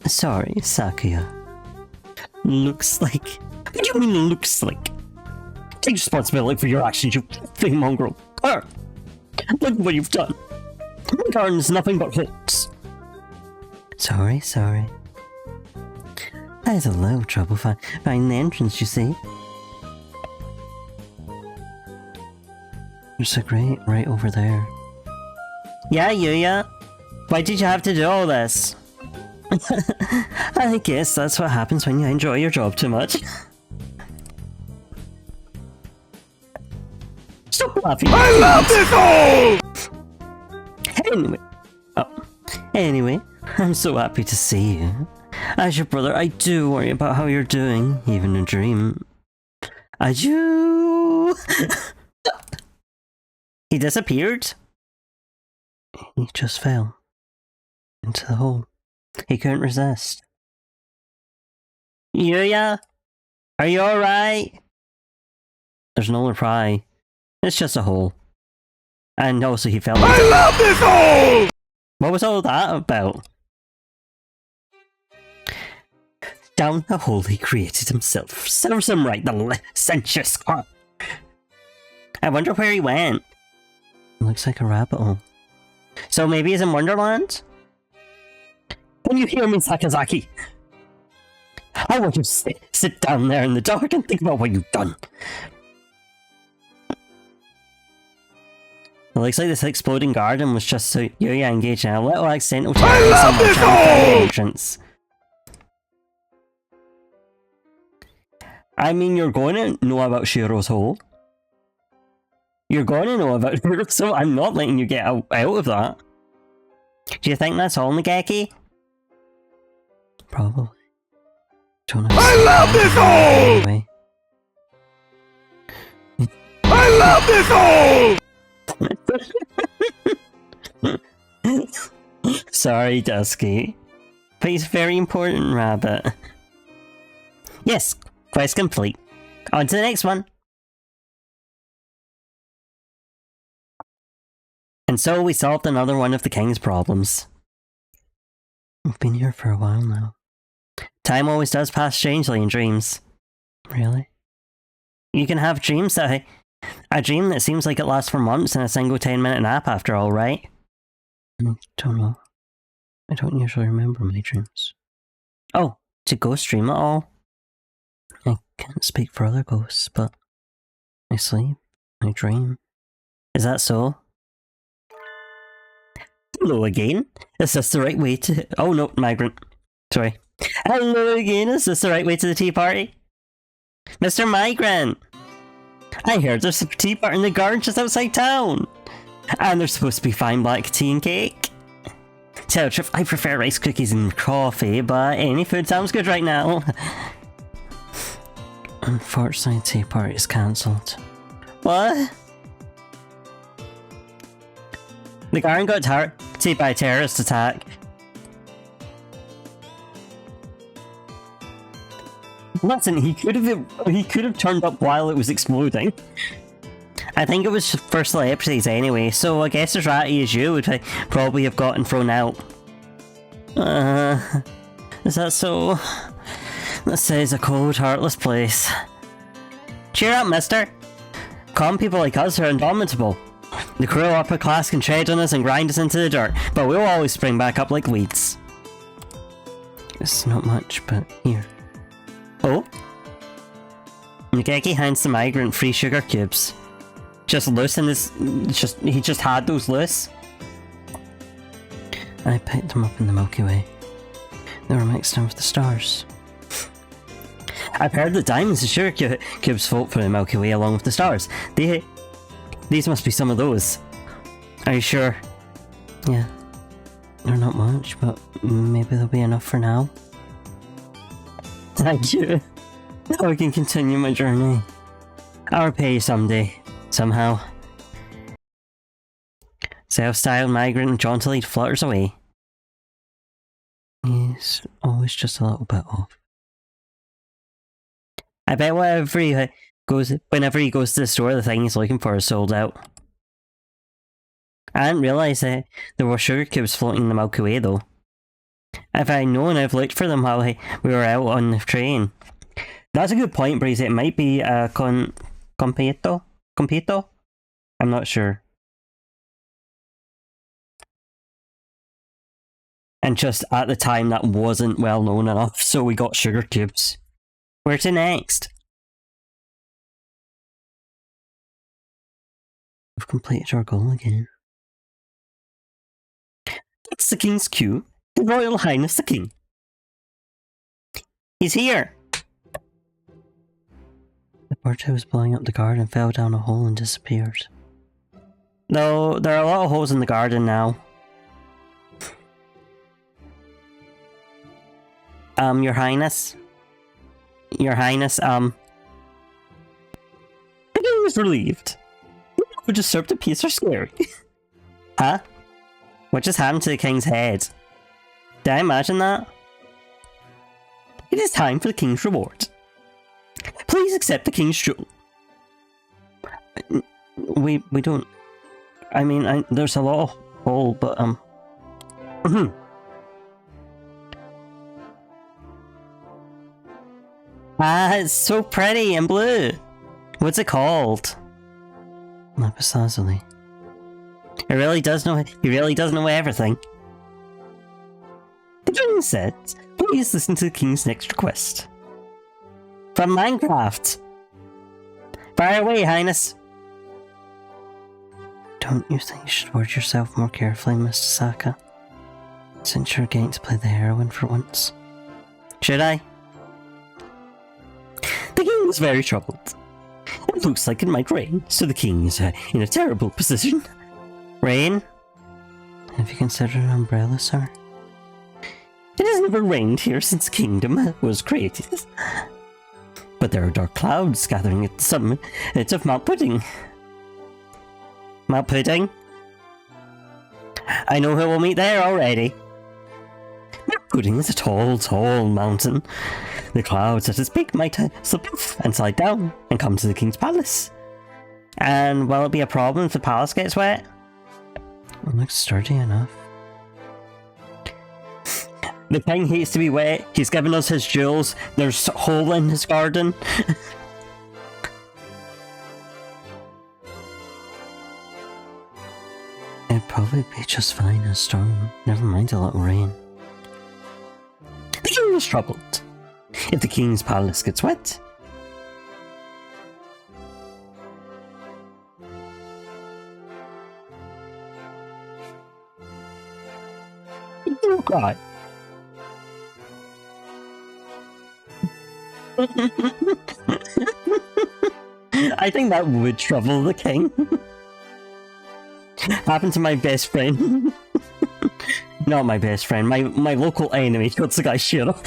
Sorry, Sakuya. Looks like... What do you mean, looks like? Take responsibility for your actions, you thing mongrel. Look what you've done. My garden is nothing but holes. Sorry. I had a little trouble finding the entrance, you see. There's a grate right over there. Yeah, Yuya? Why did you have to do all this? I guess that's what happens when you enjoy your job too much. Stop laughing. I love this hole! Anyway, I'm so happy to see you. As your brother, I do worry about how you're doing, even in a dream. I do. He disappeared? He just fell into the hole. He couldn't resist. Yuya? Are you alright? There's no reply. It's just a hole. And also he fell into I love this hole! What was all that about? Down the hole he created himself. Serves him right, the licentious car. I wonder where he went. Looks like a rabbit hole. So maybe he's in Wonderland? Can you hear me, Sakazaki? I want you to sit down there in the dark and think about what you've done. It looks like this exploding garden was just so Yuya engaged in a little accidental terrorism while trying to find the entrance. I mean, you're going to know about Shiro's hole. You're going to know about it, so I'm not letting you get out of that. Do you think that's all, Nageki? Probably. I love this hole! Anyway. I love this hole! Sorry, Dusky. But he's a very important rabbit. Yes, quest complete. On to the next one. And so we solved another one of the king's problems. We've been here for a while now. Time always does pass strangely in dreams. Really? You can have dreams that... A dream that seems like it lasts for months and a single 10-minute nap after all, right? I don't know. I don't usually remember my dreams. Oh, to ghost dream at all? I can't speak for other ghosts, but I sleep, I dream. Is that so? Hello again. Is this the right way to... Oh no, migrant. Sorry. Hello again, is this the right way to the tea party? Mr. Migrant! I heard there's a tea party in the garden just outside town! And there's supposed to be fine black tea and cake. Tell the truth, I prefer rice cookies and coffee, but any food sounds good right now. Unfortunately, the tea party is cancelled. What? The garden got targeted by a terrorist attack. Listen, he could have turned up while it was exploding. I think it was for celebrities anyway, so I guess as ratty as you would probably have gotten thrown out. Is that so? This is a cold, heartless place. Cheer up, mister! Calm people like us are indomitable. The cruel upper class can tread on us and grind us into the dirt, but we'll always spring back up like weeds. It's not much, but here. Oh? Ngeki hands the migrant 3 sugar cubes. Just loose in his... he just had those loose. I picked them up in the Milky Way. They were mixed in with the stars. I've heard that diamonds and sugar cubes float through the Milky Way along with the stars. These must be some of those. Are you sure? Yeah. They're not much, but maybe they'll be enough for now. Thank you. Now I can continue my journey. I'll repay you someday. Somehow. Self-styled migrant jauntily flutters away. He's always just a little bit off. I bet whenever he goes to the store, the thing he's looking for is sold out. I didn't realise that there were sugar cubes floating in the Milky Way though. If I'd known, I've looked for them while we were out on the train. That's a good point, Breeze. It might be a compito? I'm not sure. And just at the time that wasn't well known enough, so we got sugar cubes. Where to next? We've completed our goal again. It's the King's queue. The Royal Highness the King. He's here! The bird who was blowing up the garden fell down a hole and disappeared. No, there are a lot of holes in the garden now. Your Highness? Your Highness, The king was relieved. Who just served a piece are scary. Huh? What just happened to the king's head? Did I imagine that? It is time for the king's reward. Please accept the king's jewel. We don't... I mean, there's a lot of hole, but, Ah, it's so pretty and blue. What's it called? Lapis lazuli. He really does know everything. The king said, please listen to the king's next request. From Minecraft. Fire away, Highness. Don't you think you should word yourself more carefully, Mr. Saka? Since you're getting to play the heroine for once. Should I? The king is very troubled. It looks like it might rain, so the king is in a terrible position. Rain? Have you considered an umbrella, sir? It has never rained here since Kingdom was created. But there are dark clouds gathering at the summit of Mount Pudding. Mount Pudding? I know who we'll meet there already. Mount Pudding is a tall, tall mountain. The clouds at its peak might slip off and slide down and come to the king's palace. And will it be a problem if the palace gets wet? It looks sturdy enough. The king hates to be wet. He's given us his jewels. There's a hole in his garden. It'd probably be just fine in a storm. Never mind a little rain. The king is troubled. If the king's palace gets wet, he will cry. I think that would trouble the king. Happened to my best friend. Not my best friend, my local enemy. What's the guy Shiro?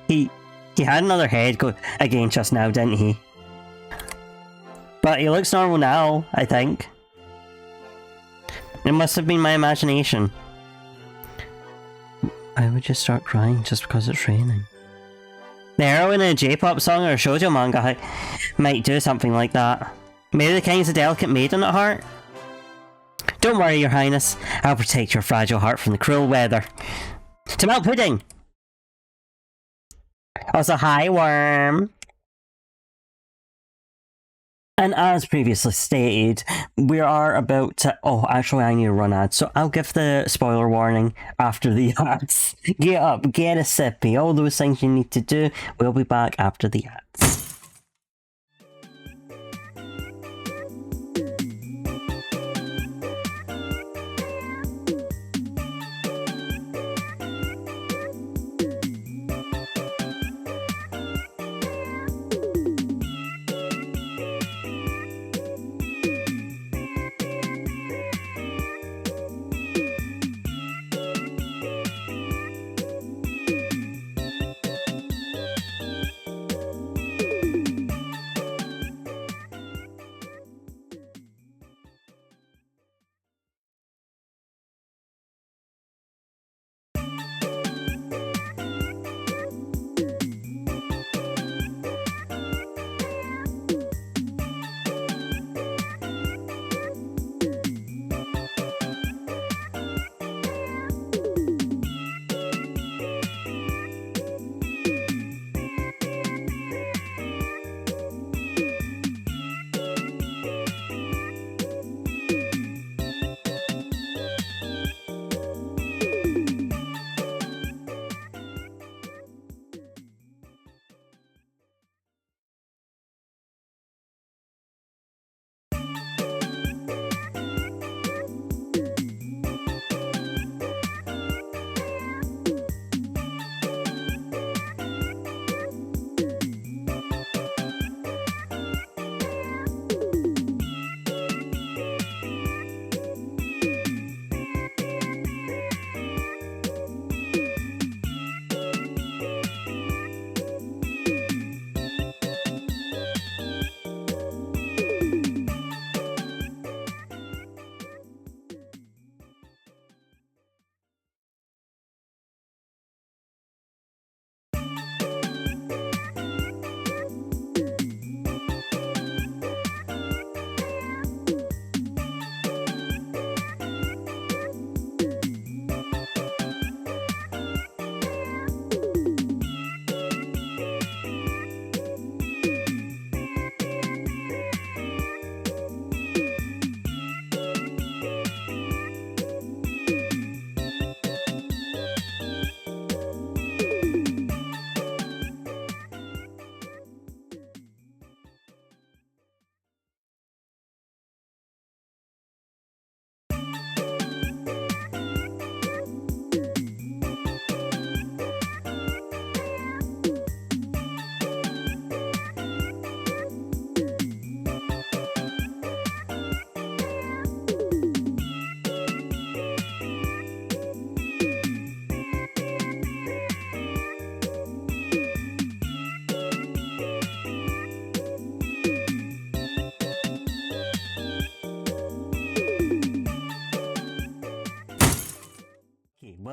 He had another head go again just now, didn't he? But he looks normal now, I think. It must have been my imagination. I would just start crying just because it's raining. The heroine in a J-pop song or a shoujo manga might do something like that. Maybe the king's a delicate maiden at heart? Don't worry, your highness. I'll protect your fragile heart from the cruel weather. To Mount Pudding! Also, hi, worm! And as previously stated, we are about to... Oh, actually, I need to run ads, so I'll give the spoiler warning after the ads. Get up, get a sippy, all those things you need to do. We'll be back after the ads.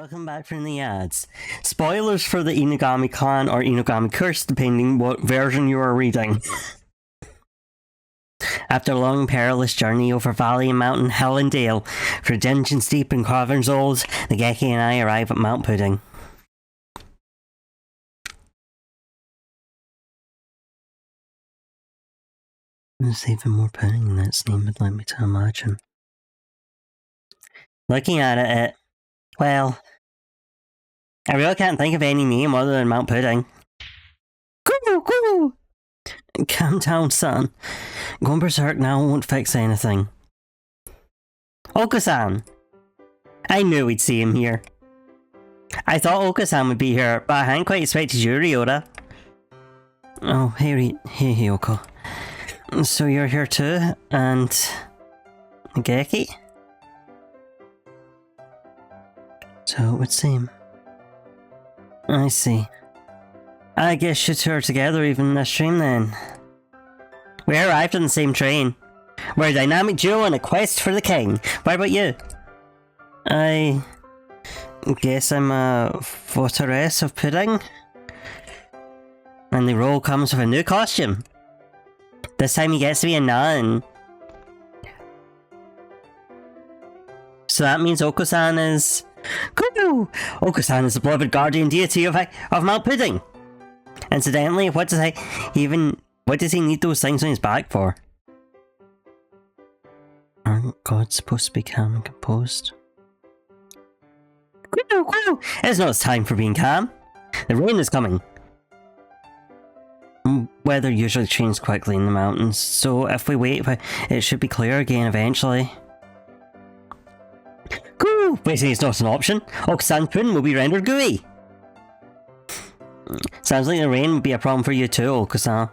Welcome back from the ads. Spoilers for the Inugami Clan or Inugami Curse, depending what version you are reading. After a long perilous journey over valley and mountain, hill and dale, through dungeons deep and caverns old, the Geki and I arrive at Mount Pudding. There's even more pudding in that name would like me to imagine. Looking at it, well, I really can't think of any name other than Mount Pudding. Calm down, son. Going berserk now won't fix anything. Oka-san! I knew we'd see him here. I thought Oka-san would be here, but I hadn't quite expected you, Ryota. Oh, hey Oko. So you're here too? And... Geki? So it would seem. I see. I guess you two are together even in this stream then. We arrived on the same train. We're a dynamic duo on a quest for the king. What about you? I guess I'm a votaress of pudding. And the role comes with a new costume. This time he gets to be a nun. So that means Oko-san is... Oko-san is the beloved guardian deity of Mount Pudding. Incidentally, what does he need those things on his back for? Aren't gods supposed to be calm and composed? It's not time for being calm. The rain is coming. Weather usually changes quickly in the mountains, so if we wait, it should be clear again eventually. Waiting is not an option. Oka-san's pudding will be rendered gooey. Sounds like the rain would be a problem for you too, Oka-san.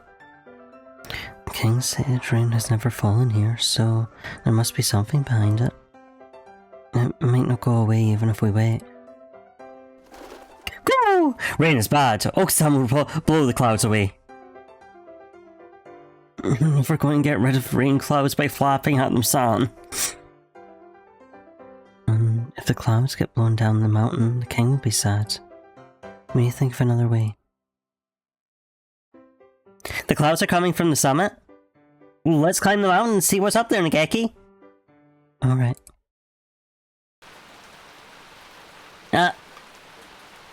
The king said rain has never fallen here, so there must be something behind it. It might not go away even if we wait. Rain is bad. Oka-san will blow the clouds away. If we're going to get rid of rain clouds by flapping at them, son. If the clouds get blown down the mountain, the king will be sad. What do you think of another way? The clouds are coming from the summit? Let's climb the mountain and see what's up there, Nageki. Alright. That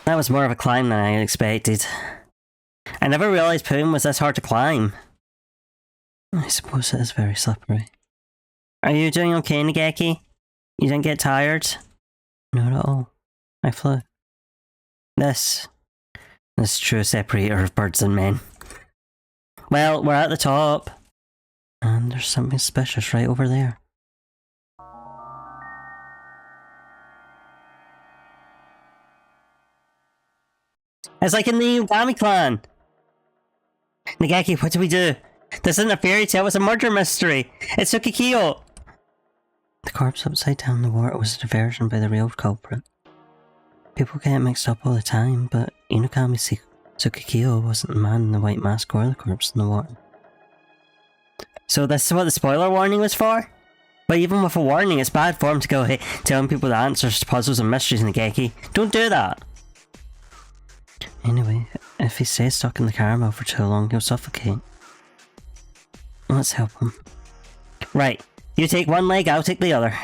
was more of a climb than I expected. I never realised pudding was this hard to climb. I suppose it is very slippery. Are you doing okay, Nageki? You didn't get tired? Not at all. I flew. This true separator of birds and men. Well, we're at the top. And there's something suspicious right over there. It's like in the Inugami clan! Nageki, what do we do? This isn't a fairy tale, it's a murder mystery! It's Tsukikyo! The corpse upside down in the water was a diversion by the real culprit. People get it mixed up all the time, but Inugami Tsukikyo wasn't the man in the white mask or the corpse in the water. So this is what the spoiler warning was for? But even with a warning, it's bad form to go telling people the answers to puzzles and mysteries, Nageki. Don't do that! Anyway, if he stays stuck in the caramel for too long, he'll suffocate. Let's help him. Right. You take one leg, I'll take the other.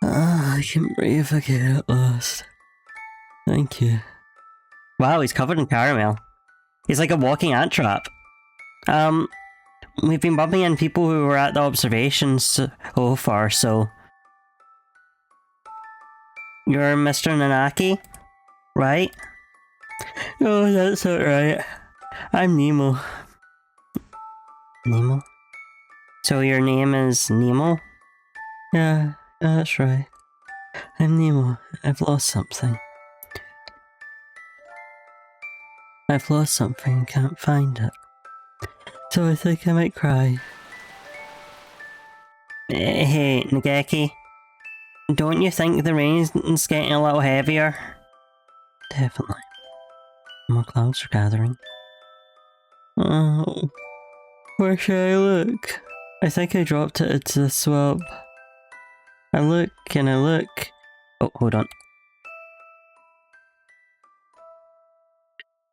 I can breathe again at last. Thank you. Wow, he's covered in caramel. He's like a walking ant trap. We've been bumping in people who were at the observations so far, so... You're Mr. Nanaki? Right? Oh, that's not right. I'm Nemo. Nemo? So your name is Nemo? Yeah, that's right. I'm Nemo. I've lost something. I've lost something and can't find it. So I think I might cry. Hey, Nageki. Don't you think the rain's getting a little heavier? Definitely. More clouds are gathering. Oh, where should I look? I think I dropped it into the swamp. I look and I look. Oh, hold on.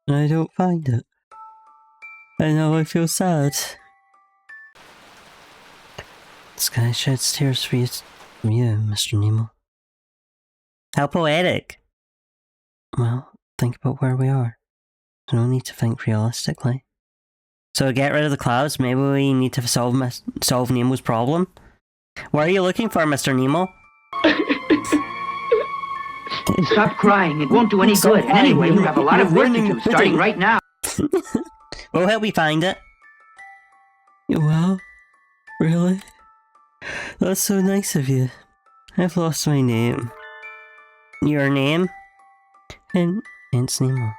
And I don't find it. I know I feel sad. The sky sheds tears for you, Mr. Nemo. How poetic. Well, think about where we are. There's no need to think realistically. So to get rid of the clouds, maybe we need to solve Nemo's problem? What are you looking for, Mr. Nemo? Stop crying. It won't do any good. Anyway, you have a lot of work to do, starting right now. We'll help you find it. Well, really? That's so nice of you. I've lost my name. Your name? Hence Nemo.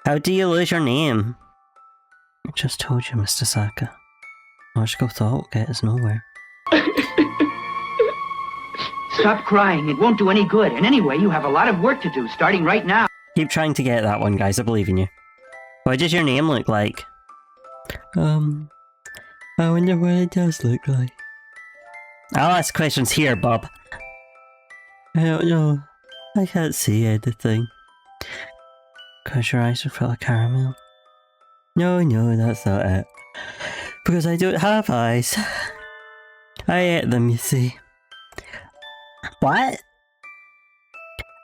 How do you lose your name? I just told you, Mr. Saka. Logical thought will get us nowhere. Stop crying. It won't do any good. And anyway, you have a lot of work to do, starting right now. Keep trying to get that one, guys. I believe in you. What does your name look like? I wonder what it does look like. I'll ask questions here, Bob. I don't know. I can't see anything. 'Cause your eyes are full of caramel? No, that's not it. Because I don't have eyes. I ate them, you see. What?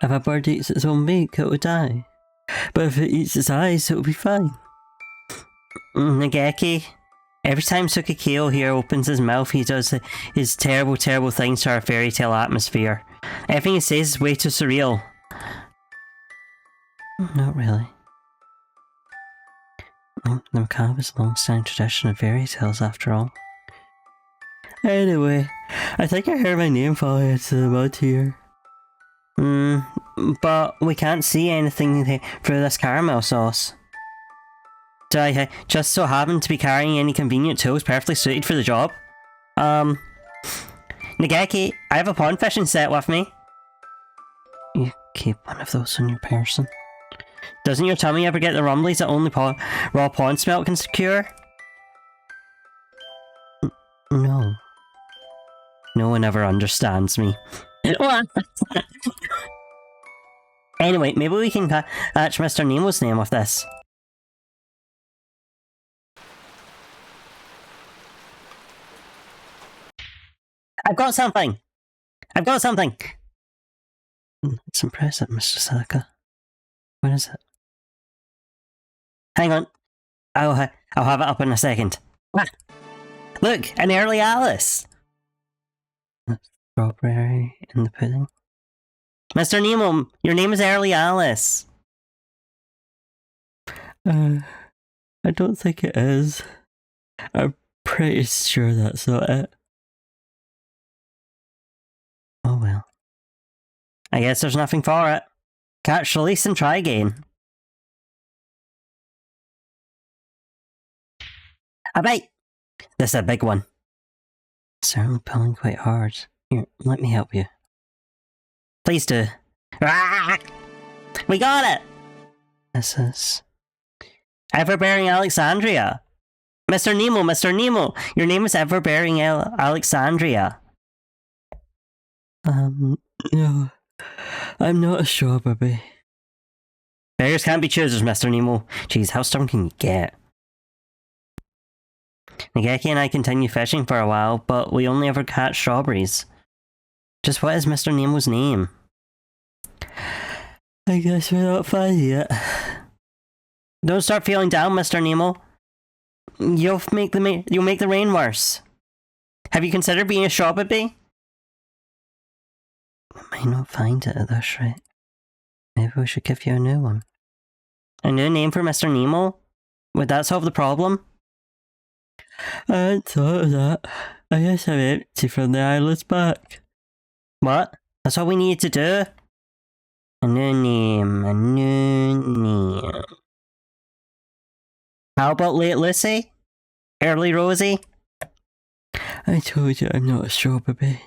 If a bird eats its own beak, it will die. But if it eats its eyes, it will be fine. Nageki, every time Tsukikyo here opens his mouth, he does his terrible, terrible things to our fairy tale atmosphere. Everything he says is way too surreal. Not really. The macabre is a long-standing tradition of fairy tales, after all. Anyway, I think I heard my name falling into the mud here. But we can't see anything through this caramel sauce. Do I just so happen to be carrying any convenient tools perfectly suited for the job? Nageki, I have a pond fishing set with me. You keep one of those on your person? Doesn't your tummy ever get the rumblies that only raw pond smelt can secure? No. No one ever understands me. Anyway, maybe we can catch Mr. Nemo's name with this. I've got something! I've got something! It's impressive, Mr. Saka. What is it? Hang on. I'll have it up in a second. Ah! Look! An early Alice! Strawberry in the pudding? Mr. Nemo, your name is Early Alice. I don't think it is. I'm pretty sure that's not it. Oh well. I guess there's nothing for it. Catch, release, and try again. A bite! This is a big one. Certainly pulling quite hard. Here, let me help you. Please do. Ah! We got it! This is... Everbearing Alexandria! Mr. Nemo! Your name is Everbearing Alexandria. No. I'm not a strawberry. Beggars can't be choosers, Mr. Nemo. Jeez, how stubborn can you get? Nageki and I continue fishing for a while, but we only ever catch strawberries. Just what is Mr. Nemo's name? I guess we're not finding it. Don't start feeling down, Mr. Nemo. You'll make the rain worse. Have you considered being a strawberry? We might not find it at this rate. Maybe we should give you a new one. A new name for Mr. Nemo? Would that solve the problem? I hadn't thought of that. I guess I'm empty from the eyelids back. What? That's all we need to do? A new name. How about late Lucy? Early Rosie? I told you I'm not a strawberry.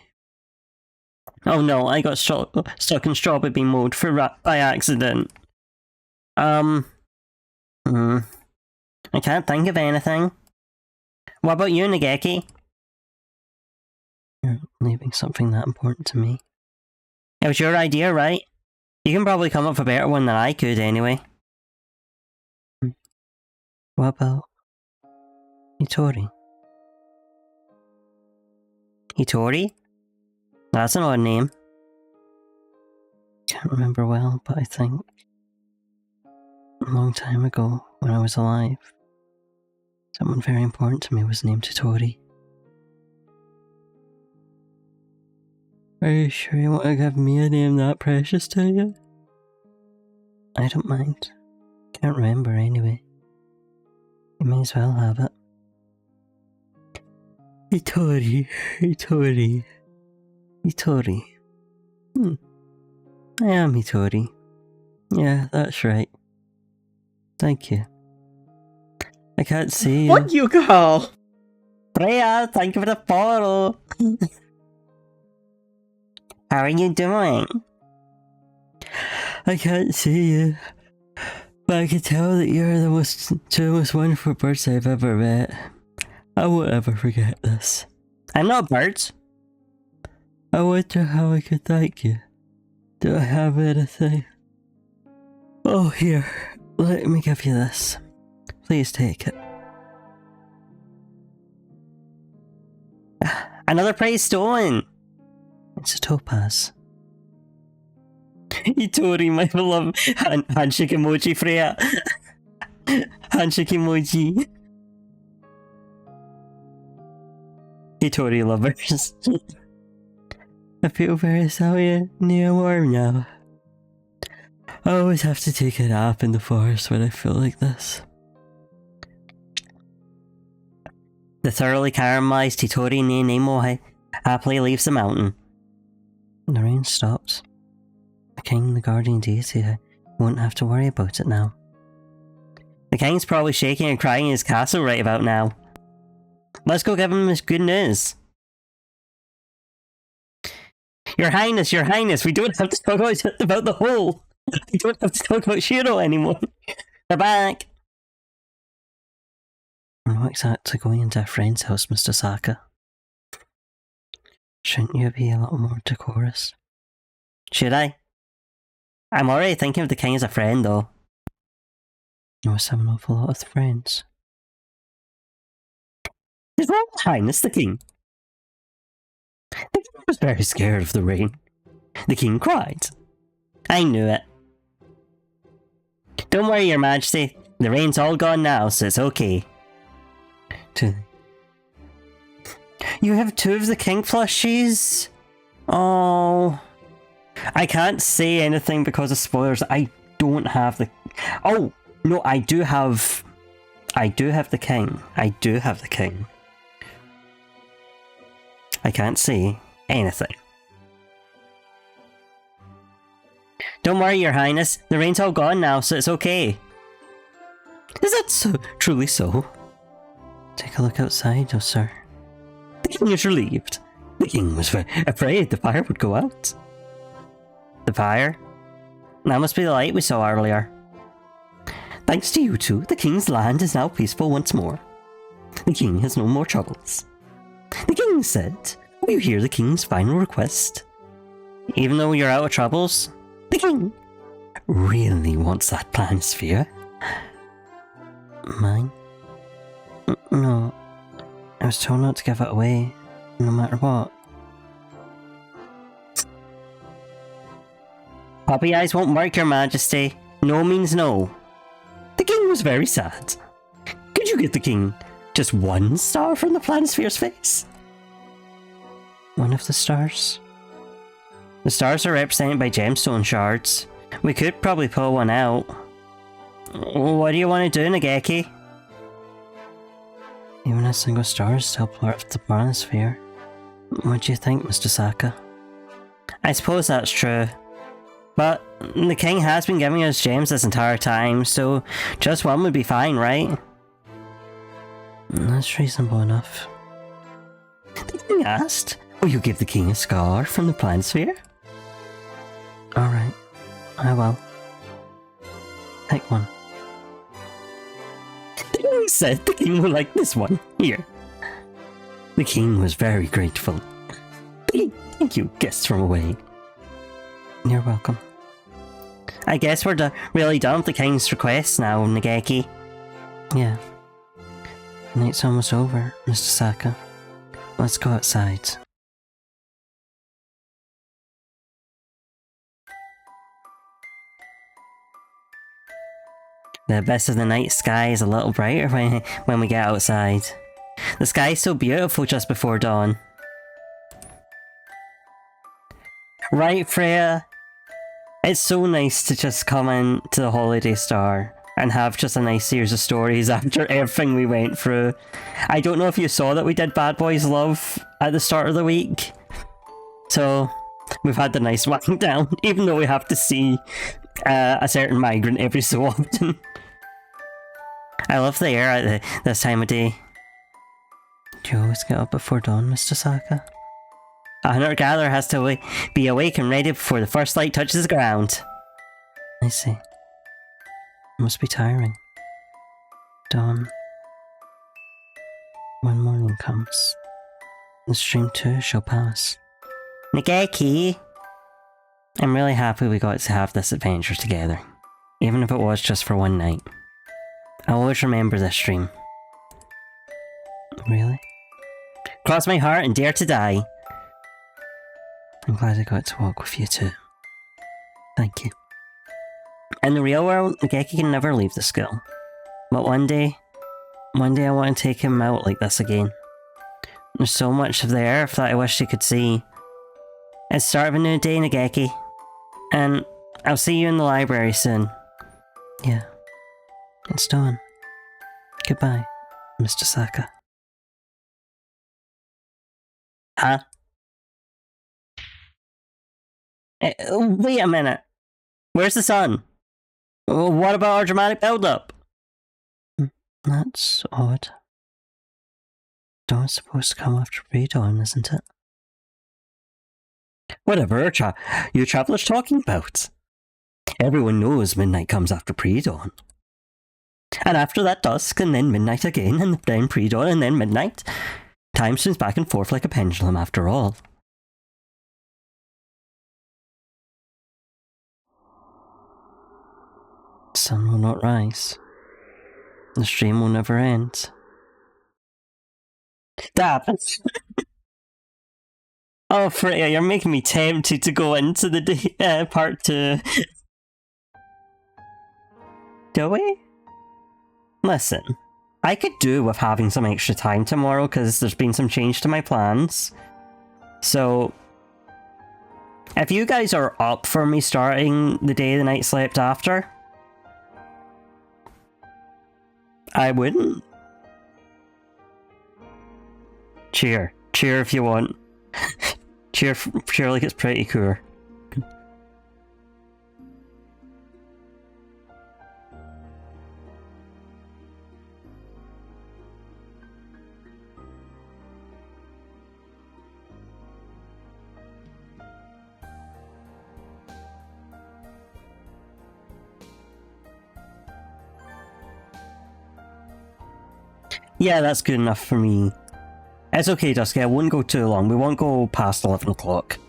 Oh no, I got stuck in strawberry mode by accident. I can't think of anything. What about you, Nageki? You're leaving something that important to me. It was your idea, right? You can probably come up with a better one than I could, anyway. What about Hitori? Hitori? That's an odd name. Can't remember well, but I think a long time ago, when I was alive, someone very important to me was named Hitori. Are you sure you want to give me a name that precious to you? I don't mind. Can't remember anyway. You may as well have it. Hitori. I am Hitori. Yeah, that's right. Thank you. I can't see you. Fuck you, Cathal! Freya, thank you for the follow. How are you doing? I can't see you, but I can tell that you're the two most wonderful birds I've ever met. I won't ever forget this. I'm not birds. I wonder how I could thank you. Do I have anything? Oh, here. Let me give you this. Please take it. Another prize stolen! It's a topaz. Hitori, my beloved. Handshake emoji, Freya. Handshake emoji. Hitori lovers. I feel very sorry near warm now. I always have to take a nap in the forest when I feel like this. The thoroughly caramelized Hitori ni Nemo happily leaves the mountain. The rain stops. The king, the guardian deity, won't have to worry about it now. The king's probably shaking and crying in his castle right about now. Let's go give him this good news. Your Highness, we don't have to talk about the hole. We don't have to talk about Shiro anymore. They're back. I'm not exactly going into a friend's house, Mr. Saka. Shouldn't you be a little more decorous? Should I? I'm already thinking of the king as a friend, though. You must have an awful lot of friends. His Royal Highness the King. The king was very scared of the rain. The king cried. I knew it. Don't worry, Your Majesty. The rain's all gone now, so it's okay. You have two of the king plushies? Oh. I can't say anything because of spoilers. I don't have the... Oh, no, I do have the king. I do have the king. I can't say anything. Don't worry, Your Highness. The rain's all gone now, so it's okay. Is that so? Truly so? Take a look outside, oh sir. The king is relieved. The king was afraid the fire would go out. The fire? That must be the light we saw earlier. Thanks to you two, the king's land is now peaceful once more. The king has no more troubles. The king said, will you hear the king's final request? Even though you're out of troubles, the king really wants that planisphere. Mine? No. I was told not to give it away, no matter what. Puppy eyes won't work, Your Majesty. No means no. The king was very sad. Could you get the king just one star from the planisphere's face? One of the stars? The stars are represented by gemstone shards. We could probably pull one out. What do you want to do, Nageki? Even a single star is still part of the planisphere. What do you think, Mr. Saka? I suppose that's true. But the king has been giving us gems this entire time, so just one would be fine, right? That's reasonable enough. The king asked, will you give the king a scar from the planisphere? Alright, I will. Pick one. The king said the king would like this one. Here. The king was very grateful. Thank you, guests from away. You're welcome. I guess we're really done with the king's requests now, Nageki. Yeah. The night's almost over, Mr. Saka. Let's go outside. The best of the night sky is a little brighter when we get outside. The sky is so beautiful just before dawn. Right, Freya? It's so nice to just come in to the Holiday Star and have just a nice series of stories after everything we went through. I don't know if you saw that we did Bad Boys Love at the start of the week. So, we've had the nice wind down, even though we have to see a certain migrant every so often. I love the air at this time of day. Do you always get up before dawn, Mr. Saka? A hunter-gatherer has to be awake and ready before the first light touches the ground. I see. It must be tiring. Dawn. When morning comes, the stream too shall pass. Nageki! I'm really happy we got to have this adventure together, even if it was just for one night. I'll always remember this stream. Really? Cross my heart and dare to die. I'm glad I got to walk with you too. Thank you. In the real world, Nageki can never leave the school. But one day I want to take him out like this again. There's so much of the earth that I wish he could see. It's the start of a new day, Nageki. And I'll see you in the library soon. Yeah. It's dawn. Goodbye, Mr. Saka. Huh? Wait a minute. Where's the sun? What about our dramatic build-up? That's odd. Dawn's supposed to come after pre-dawn, isn't it? Whatever are you travellers talking about? Everyone knows midnight comes after pre-dawn. And after that dusk, and then midnight again, and then pre-dawn, and then midnight. Time swings back and forth like a pendulum after all. The sun will not rise. The stream will never end. Stop! Oh, Freya, you're making me tempted to go into the part 2. Do we? Listen, I could do with having some extra time tomorrow because there's been some change to my plans. So, if you guys are up for me starting the day the night slept after, I wouldn't. Cheer. Cheer if you want. Cheer like it's pretty cool. Yeah, that's good enough for me. It's okay, Dusky, I won't go too long. We won't go past 11 o'clock.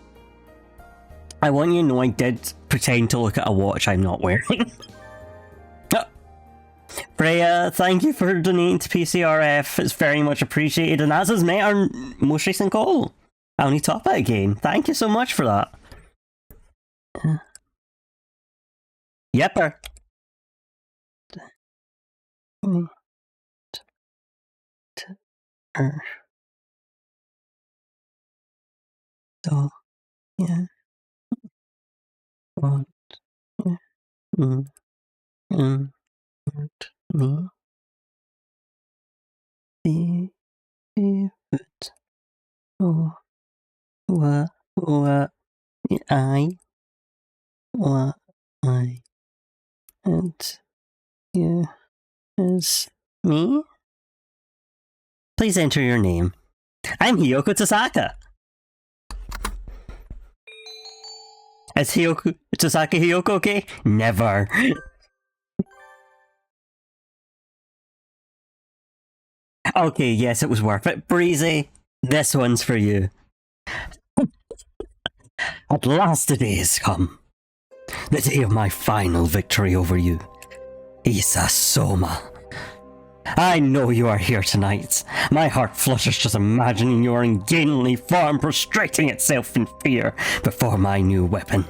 I want you to know I did pretend to look at a watch I'm not wearing. Freya, thank you for donating to PCRF. It's very much appreciated, and as has met our most recent goal. I'll need to top it again. Thank you so much for that. Yepper. So, yeah. What? Me? But oh, what I and you is me? Please enter your name. I'm Hiyoko Tosaka. Is Tosaka Hiyoko okay? Never. Okay, yes, it was worth it. Breezy, this one's for you. At last the day has come. The day of my final victory over you. Isa Soma. I know you are here tonight. My heart flutters just imagining your ungainly form prostrating itself in fear before my new weapon.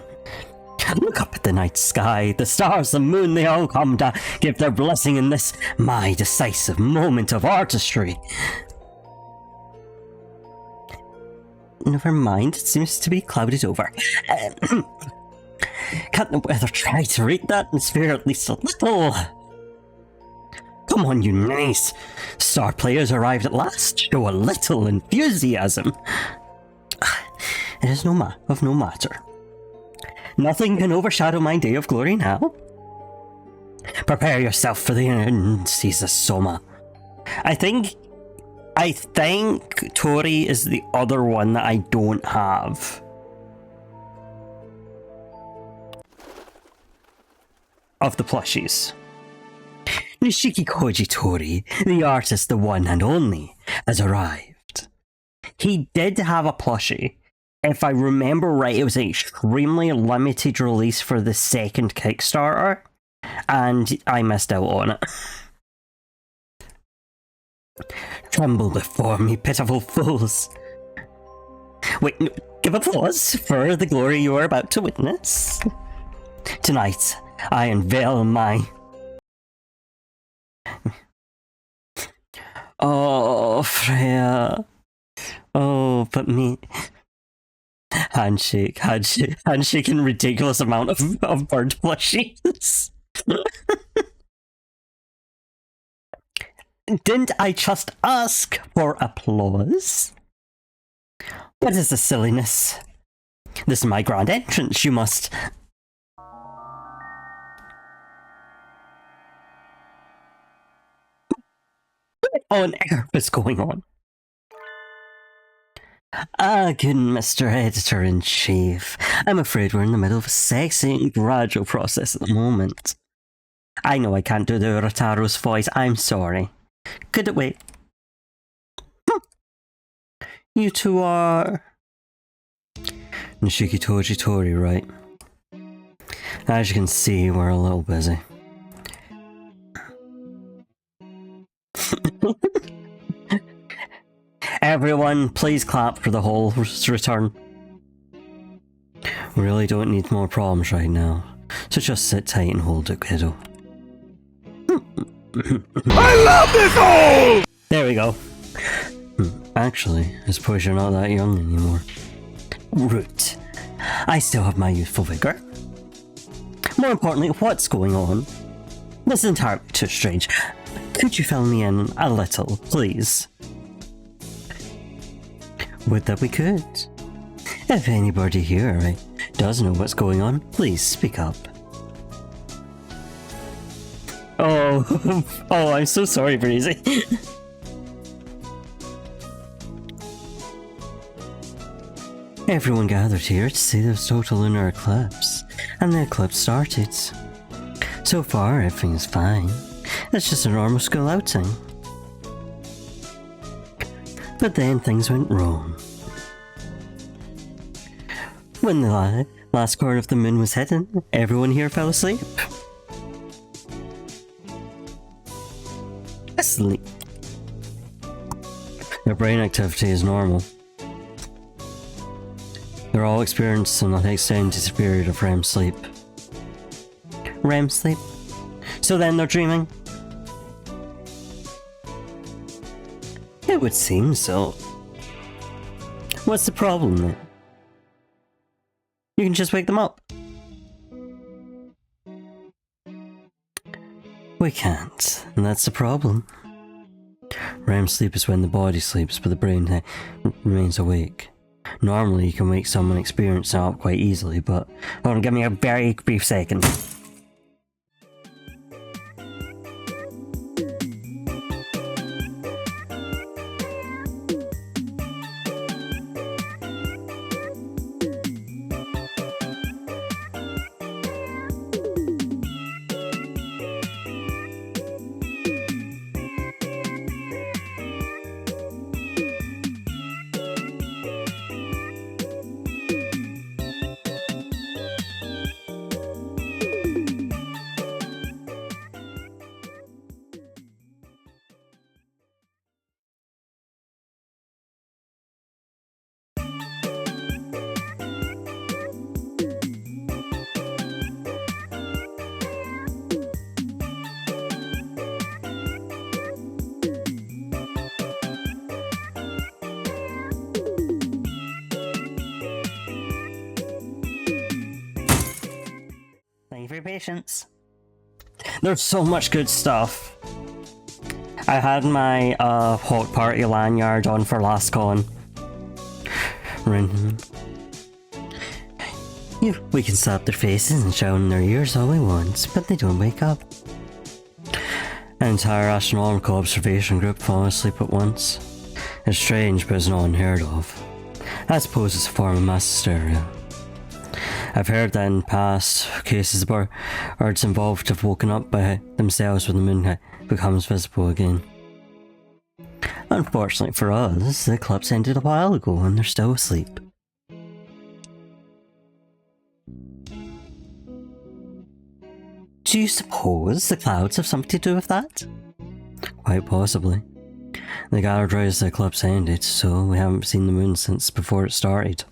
Look up at the night sky. The stars, the moon, they all come to give their blessing in this, my decisive moment of artistry. Never mind, it seems to be clouded over. Can't the weather try to rate the atmosphere at least a little? Come on, you nice star players arrived at last. Show a little enthusiasm. It is of no matter. Nothing can overshadow my day of glory now. Prepare yourself for the end, Caesar Soma. I think Tori is the other one that I don't have. Of the plushies. Nishiki Koji Tori, the artist, the one and only, has arrived. He did have a plushie. If I remember right, it was an extremely limited release for the second Kickstarter, and I missed out on it. Tremble before me, pitiful fools. Wait, no, give applause for the glory you are about to witness. Tonight, I unveil my... Oh, Freya. Oh, but me... Handshake in ridiculous amount of bird plushies. Didn't I just ask for applause? What is the silliness? This is my grand entrance, you must... What on earth is going on? Good Mr. Editor-in-Chief. I'm afraid we're in the middle of a sexy and gradual process at the moment. I know I can't do the Urotaro's voice, I'm sorry. Could it wait? You two are... Nishiki Toji Tori, right? As you can see, we're a little busy. Everyone, please clap for the whole return. We really don't need more problems right now, so just sit tight and hold it, kiddo. I love this hole! There we go. Actually, I suppose you're not that young anymore. Root. I still have my youthful vigor. More importantly, what's going on? This is entirely too strange. Could you fill me in a little, please? Would that we could. If anybody here does know what's going on, please speak up. Oh, I'm so sorry, Breezy. Everyone gathered here to see the total lunar eclipse, and the eclipse started. So far, everything is fine. It's just a normal school outing. But then things went wrong. When the last corner of the moon was hidden, everyone here fell asleep. Asleep. Their brain activity is normal. They're all experiencing an extended period of REM sleep. REM sleep? So then they're dreaming? It would seem so. What's the problem then? You can just wake them up. We can't, and that's the problem. REM sleep is when the body sleeps, but the brain remains awake. Normally, you can wake someone experiencing it up quite easily, but hold on, give me a very brief second. Patience. There's so much good stuff. I had my Hot Party lanyard on for last con. We can slap their faces and shout in their ears all we want, but they don't wake up. An entire astronomical observation group fall asleep at once. It's strange, but it's not unheard of. I suppose it's a form of mass hysteria. I've heard that in past cases the birds involved have woken up by themselves when the moon becomes visible again. Unfortunately for us, the eclipse ended a while ago and they're still asleep. Do you suppose the clouds have something to do with that? Quite possibly. They gathered right as the eclipse ended, so we haven't seen the moon since before it started.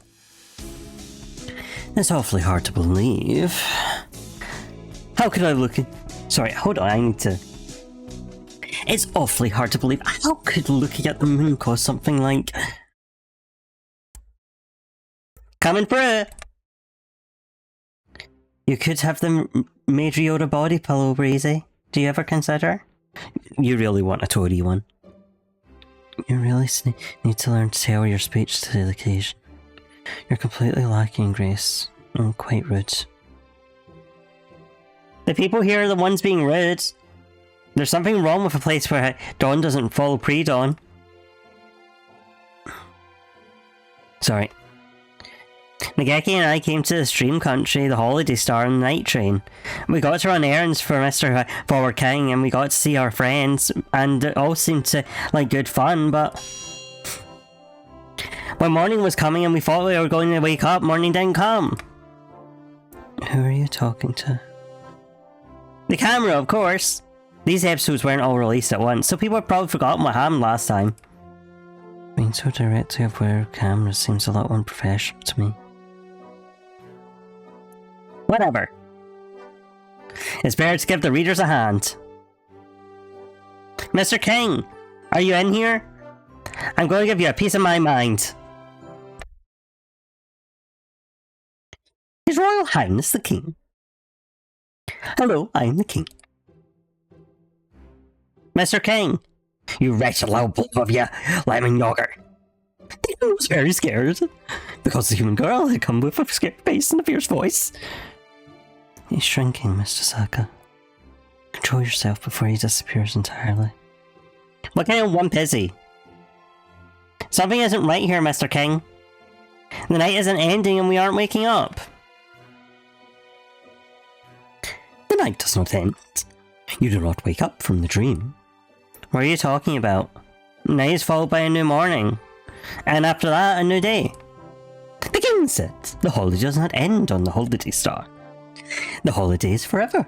It's awfully hard to believe. How could I look at... Sorry, hold on, I need to... It's awfully hard to believe. How could looking at the moon cause something like... Coming through! You could have them made Ryota body pillow, Breezy. Do you ever consider? You really want a toady one. You really need to learn to tailor your speech to the occasion. You're completely lacking in grace, and quite rude. The people here are the ones being rude. There's something wrong with a place where dawn doesn't follow pre-dawn. Sorry. Nageki and I came to this dream country, the Holiday Star, on the night train. We got to run errands for Mr. Forward King, and we got to see our friends, and it all seemed to like good fun, but... When morning was coming and we thought we were going to wake up, morning didn't come. Who are you talking to? The camera, of course. These episodes weren't all released at once, so people have probably forgotten what happened last time. Being so directly aware of cameras seems a lot unprofessional to me. Whatever. It's better to give the readers a hand. Mr. King, are you in here? I'm going to give you a piece of my mind. His Royal Highness the King. Hello, I am the King. Mr. King, you wretched little blob of you, lemon yogurt. I was very scared, because the human girl had come with a scared face and a fierce voice. He's shrinking, Mr. Saka. Control yourself before he disappears entirely. What kind of wimp is he? Something isn't right here, Mr. King. The night isn't ending and we aren't waking up. The night does not end. You do not wake up from the dream. What are you talking about? Night is followed by a new morning. And after that, a new day. The King said, the holiday does not end on the Holiday Star. The holiday is forever.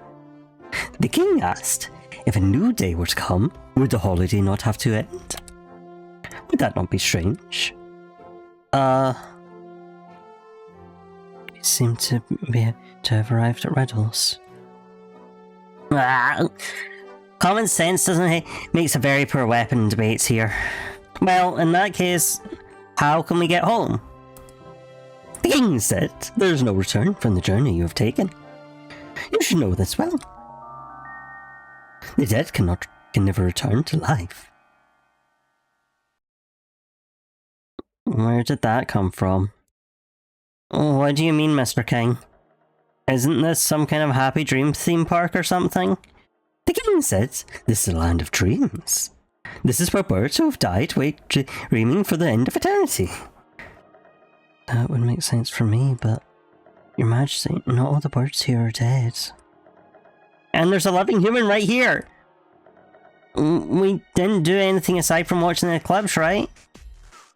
The King asked, if a new day were to come, would the holiday not have to end? Would that not be strange? You seem to have arrived at riddles. Common sense makes a very poor weapon in debates here. Well, in that case, how can we get home? The King said, there is no return from the journey you have taken. You should know this well. The dead can never return to life. Where did that come from? What do you mean, Mr. King? Isn't this some kind of happy dream theme park or something? The King said, this is a land of dreams. This is where birds who have died wait dreaming for the end of eternity. That would make sense for me, but... Your Majesty, not all the birds here are dead. And there's a living human right here! We didn't do anything aside from watching the eclipse, right?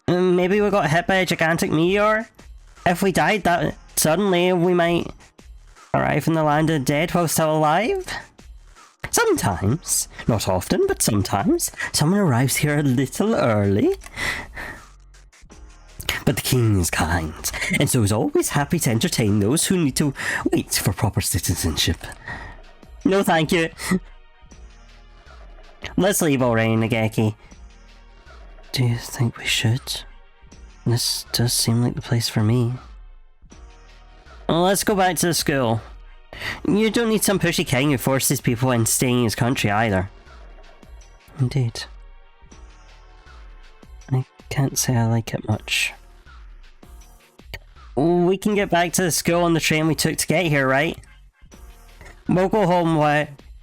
Maybe we got hit by a gigantic meteor? If we died that suddenly, we might arrive in the land of the dead while still alive? Sometimes, not often, but sometimes, someone arrives here a little early. But the King is kind, and so is always happy to entertain those who need to wait for proper citizenship. No thank you. Let's leave already, Nageki. Do you think we should? This does seem like the place for me. Well, let's go back to the school. You don't need some pushy king who forces people into staying in his country either. Indeed. I can't say I like it much. We can get back to the school on the train we took to get here, right? We'll go home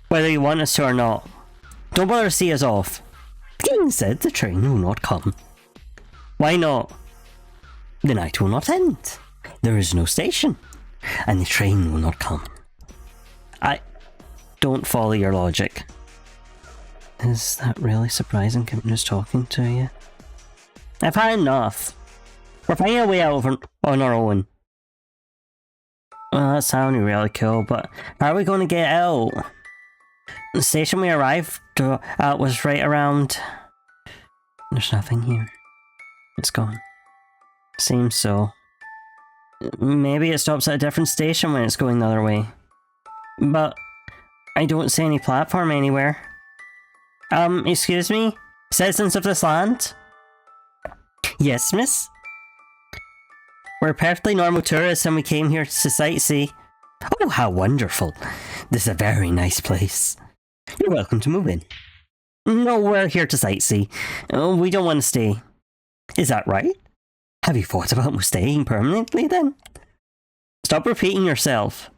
whether you want us to or not. Don't bother to see us off. The king said the train will not come. Why not? The night will not end. There is no station. And the train will not come. I don't follow your logic. Is that really surprising, given who's talking to you? I've had enough. We're finding a way out on our own. Well, that sounded really cool, but how are we going to get out? The station we arrived at was right around... There's nothing here. It's gone. Seems so. Maybe it stops at a different station when it's going the other way. But I don't see any platform anywhere. Excuse me? Citizens of this land? Yes, miss? We're perfectly normal tourists and we came here to sightsee. Oh, how wonderful. This is a very nice place. You're welcome to move in. No, we're here to sightsee. We don't want to stay. Is that right? Have you thought about staying permanently then? Stop repeating yourself.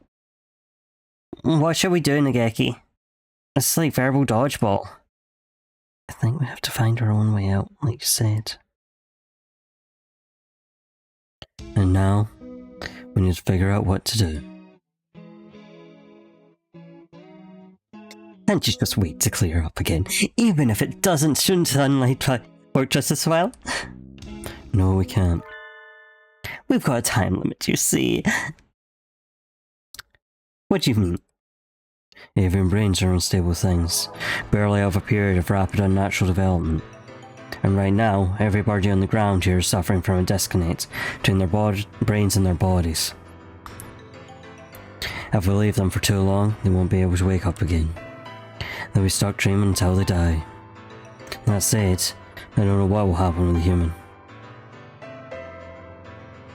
What should we do, Nageki? It's like verbal dodgeball. I think we have to find our own way out, like you said. And now, we need to figure out what to do. Can't you just wait to clear up again? Even if it shouldn't sunlight work just as well? No, we can't. We've got a time limit, you see. What do you mean? Avian brains are unstable things, barely of a period of rapid unnatural development. And right now, everybody on the ground here is suffering from a disconnect between their brains and their bodies. If we leave them for too long, they won't be able to wake up again. They'll be stuck dreaming until they die. That said, I don't know what will happen with a human.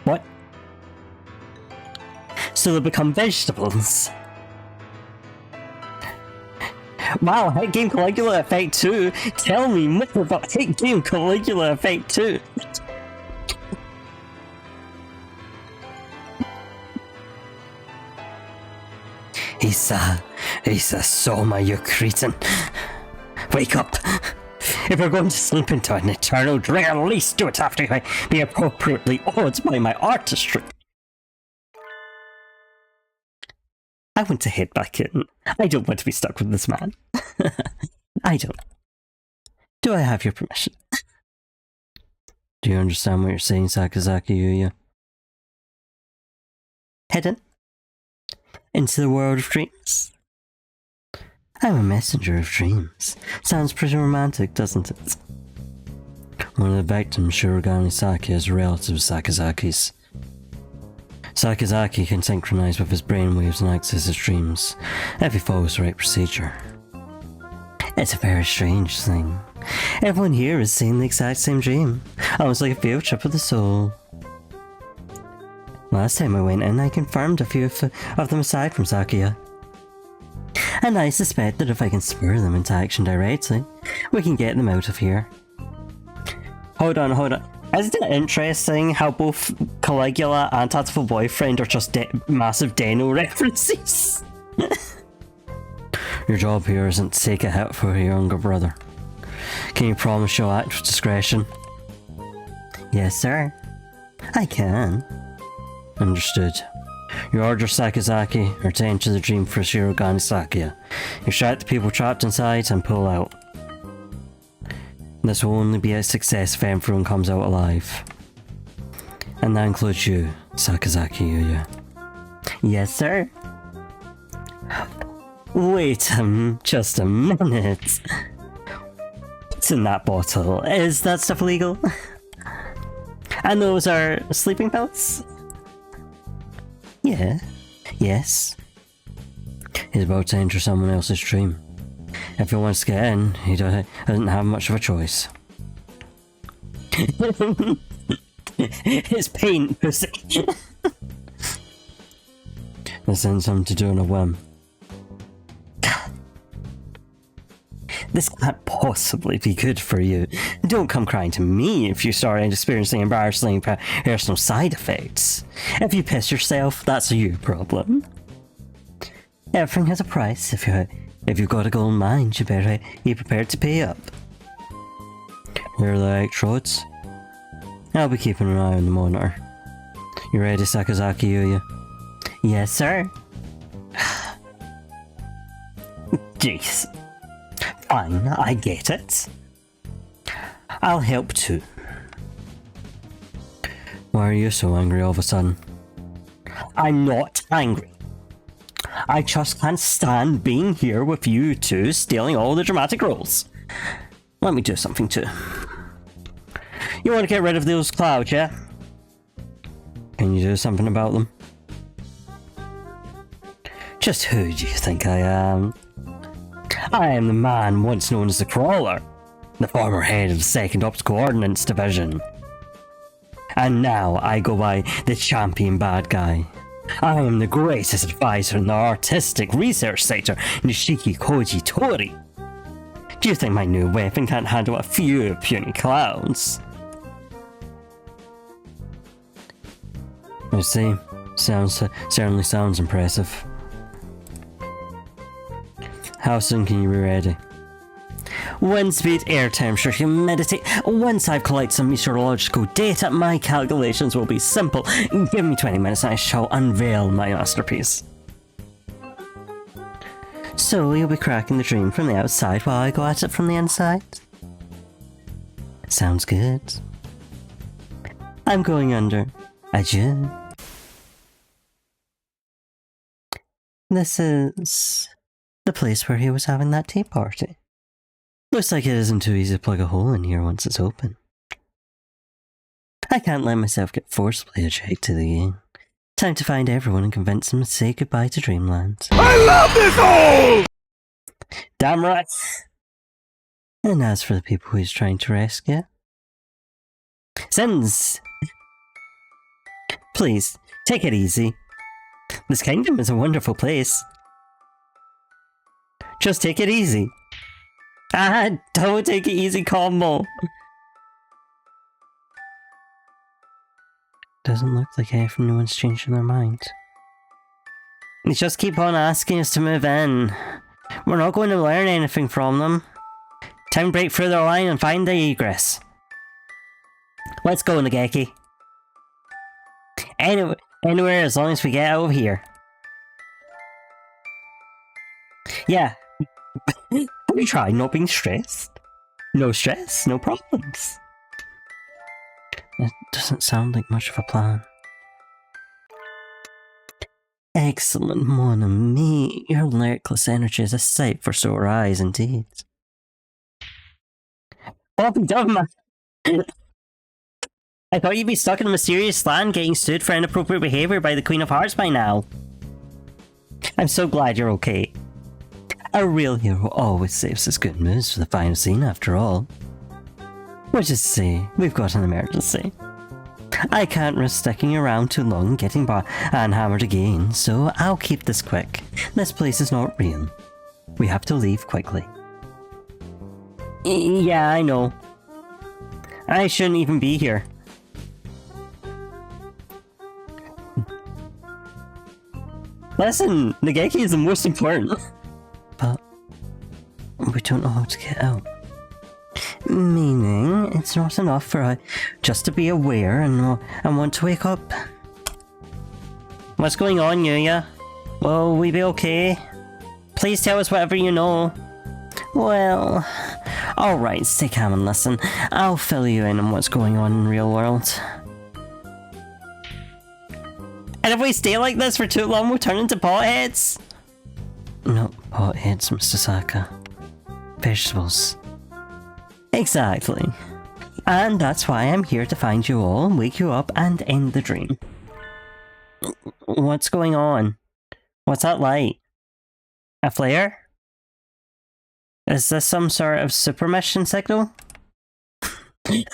What? So they'll become vegetables? Wow, Hit Game Caligula Effect 2! Tell me more about Hit Game Caligula Effect 2! Isa, Soma, you cretin. Wake up! If you're going to slip into an eternal dream, at least do it after I be appropriately awed by my artistry. I want to head back in. I don't want to be stuck with this man. I don't. Do I have your permission? Do you understand what you're saying, Sakazaki Yuya? Hidden? Into the world of dreams? I'm a messenger of dreams. Sounds pretty romantic, doesn't it? One of the victims, Shirogane Saki, is a relative of Sakazaki's. Sakazaki can synchronize with his brainwaves and access his dreams, if he follows the right procedure. It's a very strange thing. Everyone here is seeing the exact same dream, almost like a field trip of the soul. Last time I went in, I confirmed a few of them aside from Sakuya. And I suspect that if I can spur them into action directly, we can get them out of here. Hold on. Isn't it interesting how both Caligula and Hatoful Boyfriend are just massive Deno references? Your job here isn't to take a hit for your younger brother. Can you promise you'll act with discretion? Yes, sir. I can. Understood. You order Sakazaki, return to the dream for Shirogane Sakuya. You shout the people trapped inside and pull out. This will only be a success if everyone comes out alive. And that includes you, Sakazaki Yuya. Yes, sir. Wait just a minute. What's in that bottle? Is that stuff illegal? And those are sleeping pills? Yeah. Yes. He's about to enter someone else's dream. If he wants to get in, he doesn't have much of a choice. It's paint, pussy. This isn't something to do on a whim. This can't possibly be good for you. Don't come crying to me if you start experiencing embarrassing personal side effects. If you piss yourself, that's a you problem. Everything has a price. If you've got a goal in mind, you better be prepared to pay up. Here are the electrodes. I'll be keeping an eye on the monitor. You ready, Sakazaki Yuya? Yes, sir. Jeez. Fine, I get it. I'll help too. Why are you so angry all of a sudden? I'm not angry. I just can't stand being here with you two stealing all the dramatic roles. Let me do something too. You want to get rid of those clouds, yeah? Can you do something about them? Just who do you think I am? I am the man once known as the Crawler, the former head of the 2nd Optical Ordnance Division. And now I go by the Champion Bad Guy. I am the greatest advisor in the artistic research sector, Nishiki Koji Tori. Do you think my new weapon can't handle a few puny clowns? I see. Certainly sounds impressive. How soon can you be ready? Wind speed, air temperature, humidity. Once I've collected some meteorological data, my calculations will be simple. Give me 20 minutes and I shall unveil my masterpiece. So you'll be cracking the dream from the outside while I go at it from the inside? Sounds good. I'm going under. Adieu. This is the place where he was having that tea party. Looks like it isn't too easy to plug a hole in here once it's open. I can't let myself get forcibly ejected again. Time to find everyone and convince them to say goodbye to Dreamland. I love this hole! Damn right! And as for the people he's trying to rescue... Sins! Please, take it easy. This kingdom is a wonderful place. Just take it easy. Ah, don't take it easy, combo. Doesn't look like everyone's changing their mind. They just keep on asking us to move in. We're not going to learn anything from them. Time to break through their line and find the egress. Let's go, Nageki. Anywhere as long as we get out of here. Yeah. Have you tried not being stressed? No stress, no problems. It doesn't sound like much of a plan. Excellent, mon ami. Your reckless energy is a sight for sore eyes indeed. What have you done, man? I thought you'd be stuck in a mysterious land getting sued for inappropriate behaviour by the Queen of Hearts by now. I'm so glad you're okay. A real hero always saves his good moves for the final scene after all. Which is to say, we've got an emergency. I can't risk sticking around too long and getting hammered again, so I'll keep this quick. This place is not real. We have to leave quickly. Yeah, I know. I shouldn't even be here. Listen, Nageki is the most important. But we don't know how to get out. Meaning, it's not enough for just to be aware and want to wake up. What's going on, Yuya? Will we be okay? Please tell us whatever you know. Well, alright, stay calm and listen. I'll fill you in on what's going on in the real world. And if we stay like this for too long, we'll turn into potheads? Not potheads, Mr. Saka. Vegetables. Exactly. And that's why I'm here to find you all, wake you up, and end the dream. What's going on? What's that light? A flare? Is this some sort of super mission signal?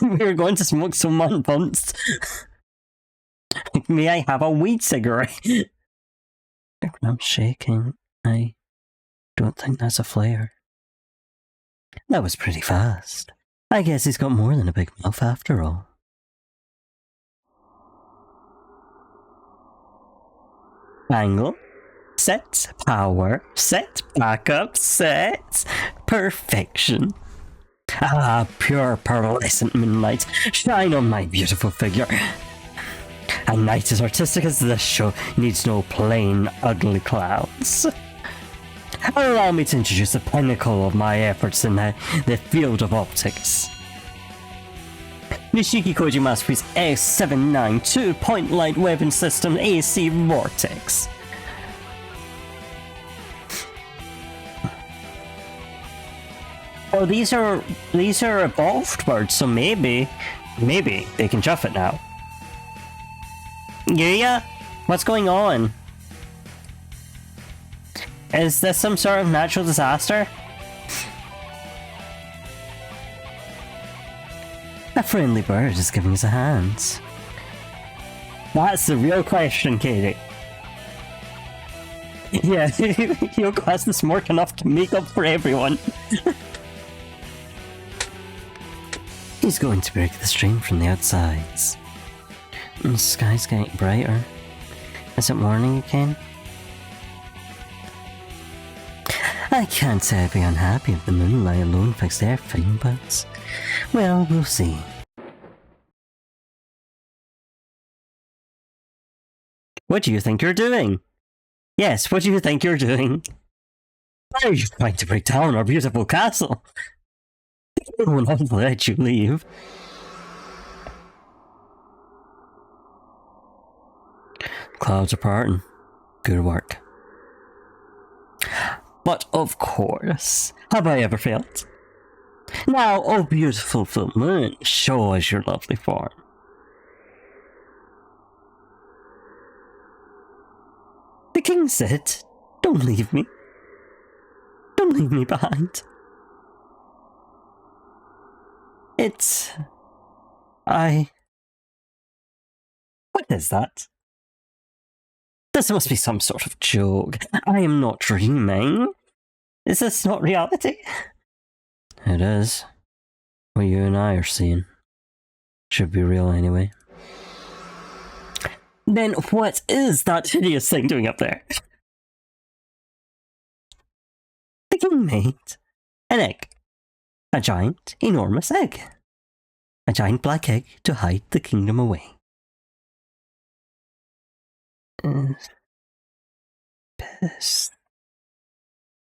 We're going to smoke some mud bumps. May I have a weed cigarette? I'm shaking. I don't think that's a flare. That was pretty fast. I guess he's got more than a big mouth after all. Angle. Set. Power. Set. Backup. Set. Perfection. Ah, pure pearlescent moonlight. Shine on my beautiful figure. A night as artistic as this show needs no plain, ugly clouds. Allow me to introduce the pinnacle of my efforts in the field of optics. Nishiki Koji Masterpiece S79 2-point light weapon system AC Vortex. Well, these are evolved birds, so maybe they can chuff it now. Yeah? What's going on? Is this some sort of natural disaster? A friendly bird is giving us a hand. That's the real question, Katie. Yeah, Yoko has the smirk enough to make up for everyone. He's going to break the stream from the outsides. The sky's getting brighter. Is it morning again? I can't say I'd be unhappy if the moonlight alone fixed everything, but... well, we'll see. What do you think you're doing? Yes, what do you think you're doing? Why are you trying to break down our beautiful castle? I will not let you leave. Clouds are parting. Good work. But of course, have I ever failed? Now, oh beautiful full moon, show us your lovely form. The king said, don't leave me. Don't leave me behind. What is that? This must be some sort of joke. I am not dreaming. Is this not reality? It is. What you and I are seeing should be real anyway. Then what is that hideous thing doing up there? The king made an egg. A giant, enormous egg. A giant black egg to hide the kingdom away. Piss.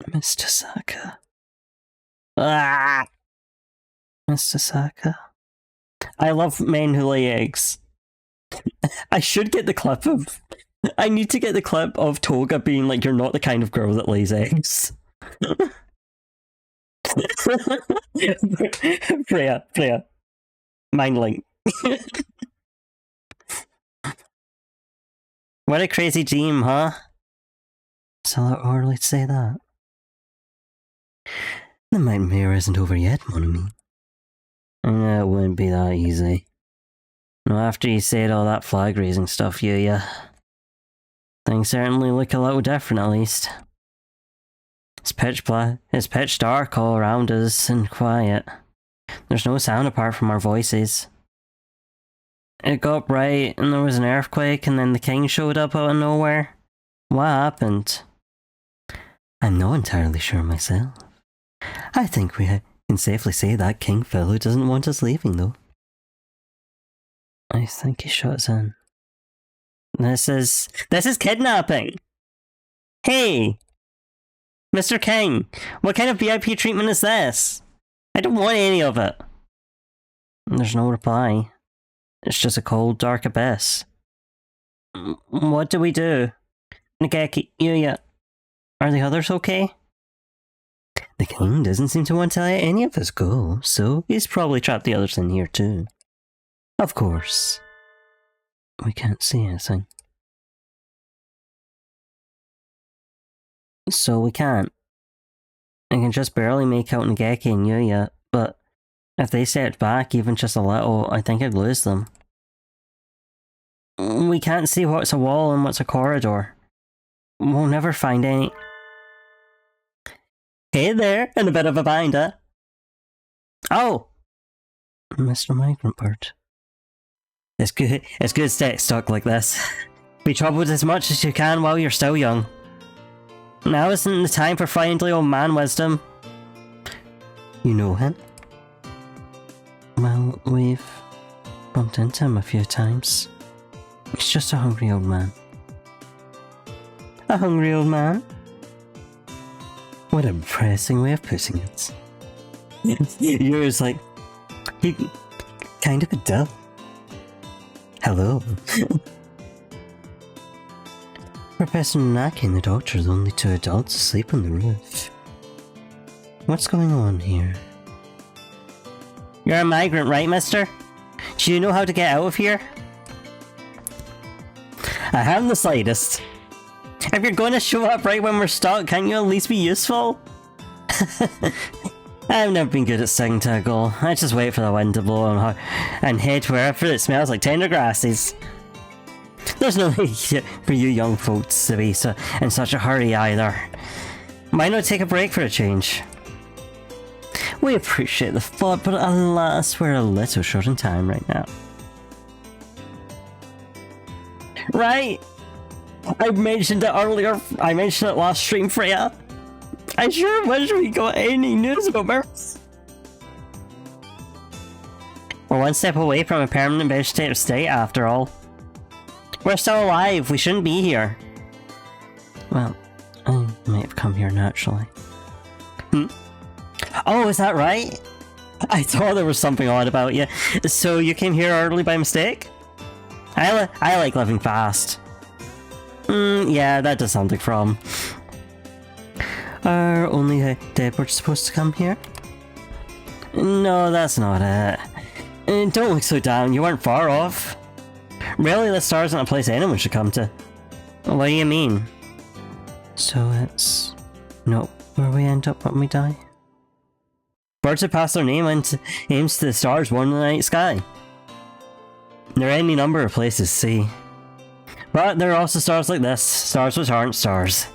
Mr. Saka. Ah! Mr. Saka. I love men who lay eggs. I should get the clip of... I need to get the clip of Toga being like, you're not the kind of girl that lays eggs. Freya. Mind link. What a crazy dream, huh? It's a little early to say that. The nightmare isn't over yet, mon ami. It wouldn't be that easy. No, after you said all that flag raising stuff, yeah. Things certainly look a little different, at least. It's pitch dark all around us and quiet. There's no sound apart from our voices. It got bright and there was an earthquake and then the king showed up out of nowhere. What happened? I'm not entirely sure myself. I think we can safely say that king fellow doesn't want us leaving, though. I think he shot us in. This is kidnapping! Hey! Mr. King, what kind of VIP treatment is this? I don't want any of it. There's no reply. It's just a cold, dark abyss. What do we do? Nageki, Yuya, are the others okay? The king doesn't seem to want to let any of us go, so he's probably trapped the others in here too. Of course. We can't see anything. So we can't. I can just barely make out Nageki and Yuya, but if they stepped back even just a little, I think I'd lose them. We can't see what's a wall and what's a corridor. we'll never find any. Hey there, in a bit of a bind, huh? Oh! Mr. Migrant Bird. It's good stay stuck like this. Be troubled as much as you can while you're still young. Now isn't the time for friendly old man wisdom. You know him? Well, we've bumped into him a few times. He's just a hungry old man. A hungry old man? What a depressing way of putting it. Yours like... he kind of a dull. Hello. Professor Naki and the doctor are the only two adults asleep on the roof. What's going on here? You're a migrant, right, mister? Do you know how to get out of here? I haven't the slightest. If you're going to show up right when we're stuck, can't you at least be useful? I've never been good at sticking to a goal. I just wait for the wind to blow and head wherever it smells like tender grasses. There's no need for you young folks to be in such a hurry either. Why not take a break for a change? We appreciate the thought, but alas, we're a little short on time right now. Right! I mentioned it earlier. I mentioned it last stream, Freya. I sure wish we got any news about us. We're one step away from a permanent vegetative state, after all. We're still alive. We shouldn't be here. Well, I might have come here naturally. Oh, is that right? I thought there was something odd about you. So you came here early by mistake? I like living fast. Yeah, that does sound like from. Are only dead birds supposed to come here? No, that's not it. Don't look so down, you weren't far off. Really, the star isn't a place anyone should come to. What do you mean? So it's not where we end up when we die? Birds have passed their aims to the stars born in the night sky. There are any number of places to see. But there are also stars like this, stars which aren't stars.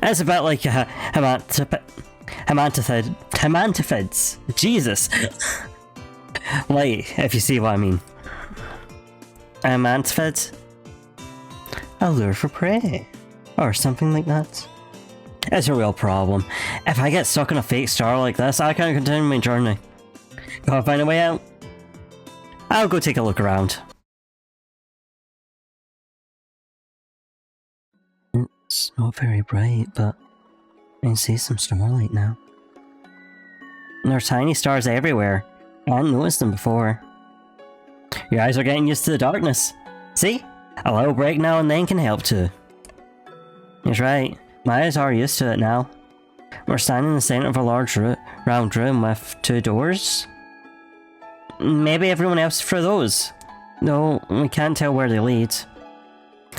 It's a bit like hemantiphids. Jesus! Like, if you see what I mean. A mantiphid? A lure for prey. Or something like that. It's a real problem. If I get stuck in a fake star like this, I can't continue my journey. Gotta find a way out. I'll go take a look around. It's not very bright, but I can see some starlight now. There are tiny stars everywhere. I hadn't noticed them before. Your eyes are getting used to the darkness. See? A little break now and then can help too. He's right. My eyes are used to it now. We're standing in the centre of a large round room with two doors. Maybe everyone else through those. No, we can't tell where they lead.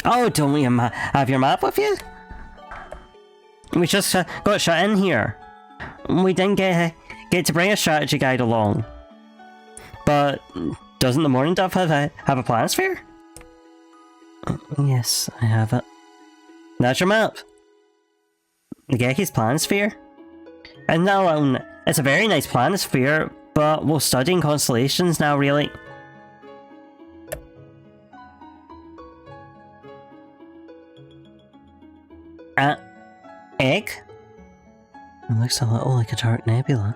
Oh, don't we have your map with you? We just got shut in here. We didn't get to bring a strategy guide along. But doesn't the Morning Dove have a planisphere? Yes, I have it. That's your map. The Geki's planisphere? And now, it's a very nice planisphere, but we're studying constellations now, really. Egg? It looks a little like a dark nebula.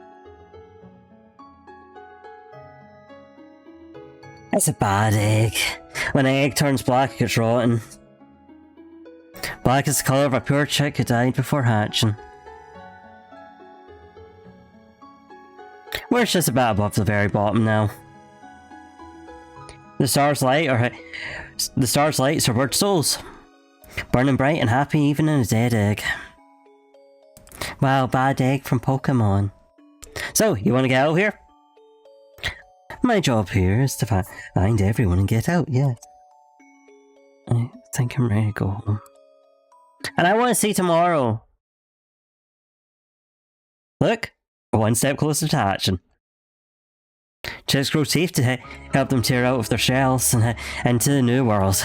It's a bad egg. When an egg turns black, it gets rotten. Black is the colour of a poor chick who died before hatching. We're just about above the very bottom now. The star's lights are bird souls, burning bright and happy even in a dead egg. Wow, bad egg from Pokemon. So, you want to get out of here? My job here is to find everyone and get out, yeah. I think I'm ready to go home. And I want to see tomorrow. Look, we're one step closer to hatching. Chicks grow teeth to help them tear out of their shells and into the new world.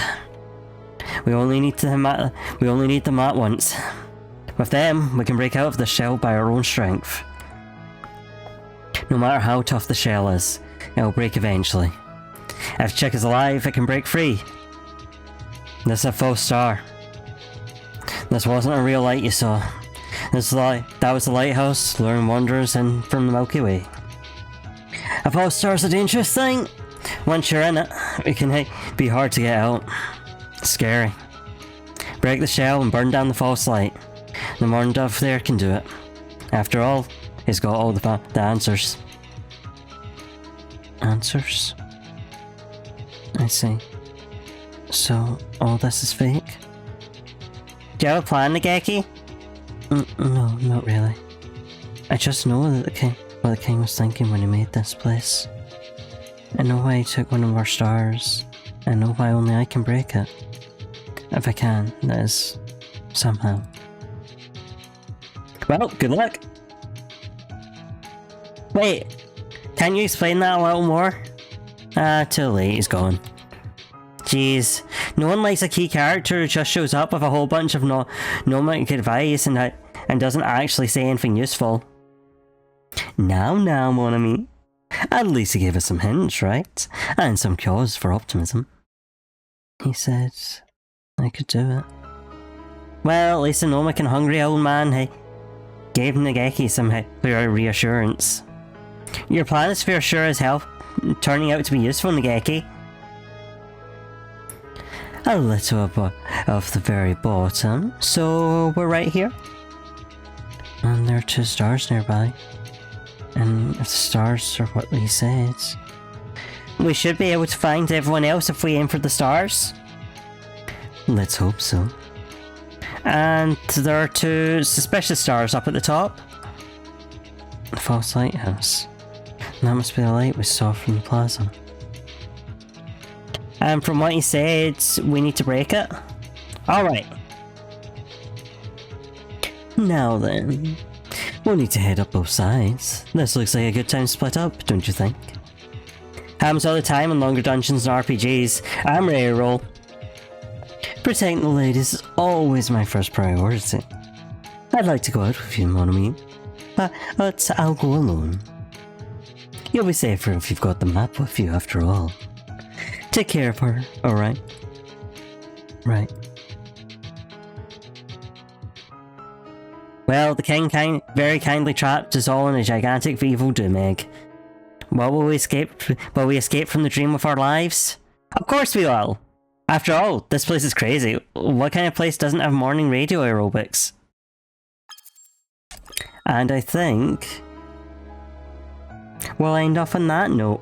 We only need them at once. With them, we can break out of the shell by our own strength. No matter how tough the shell is, it'll break eventually. If Chick is alive, it can break free. This is a false star. This wasn't a real light you saw. That was the lighthouse, luring wanderers in from the Milky Way. A false star's a dangerous thing. Once you're in it, it can be hard to get out. Scary. Break the shell and burn down the false light. The Morning Dove there can do it. After all, he's got all the answers. Answers? I see. So, all this is fake? Do you have a plan, Nageki? No, not really. I just know that what the king was thinking when he made this place. I know why he took one of our stars. I know why only I can break it. If I can, that is, somehow. Well, good luck! Wait, can you explain that a little more? Too late, he's gone. Jeez, no one likes a key character who just shows up with a whole bunch of gnomic advice and doesn't actually say anything useful. Now, mon ami. At least he gave us some hints, right? And some cause for optimism. He said I could do it. Well, at least the gnomic and hungry old man gave Nageki some reassurance. Your plan is for sure as hell turning out to be useful, Nageki. A little of the very bottom, so we're right here. And there are 2 stars nearby. And if the stars are what he said, we should be able to find everyone else if we aim for the stars. Let's hope so. And there are 2 suspicious stars up at the top. The false lighthouse. That must be the light we saw from the plaza. And from what he said, we need to break it? Alright. Now then, we'll need to head up both sides. This looks like a good time to split up, don't you think? Happens all the time in longer dungeons and RPGs. I'm ready to roll. Protecting the ladies is always my first priority. I'd like to go out with you, mon ami. But I'll go alone. You'll be safer if you've got the map with you after all. Take care of her, alright? Right. Well, the king very kindly trapped us all in a gigantic VoD egg. Will we escape from the dream of our lives? Of course we will! After all, this place is crazy. What kind of place doesn't have morning radio aerobics? And I think we'll end off on that note.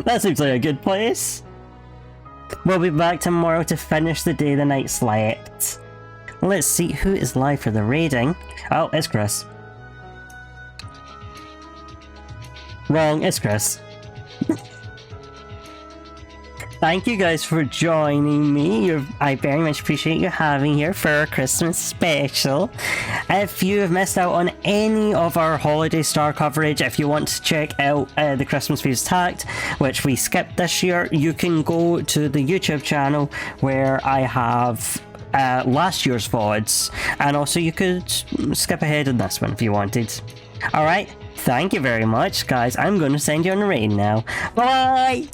That seems like a good place. We'll be back tomorrow to finish the day the night slept. Let's see who is live for the raiding. Oh, it's Chris. Wrong, it's Chris. Thank you guys for joining me. I very much appreciate you having here for our Christmas special. If you have missed out on any of our holiday star coverage, if you want to check out the Christmas Views Tact, which we skipped this year, you can go to the YouTube channel where I have last year's VODs, and also you could skip ahead on this one if you wanted. Alright, thank you very much, guys. I'm going to send you on a raid now. Bye!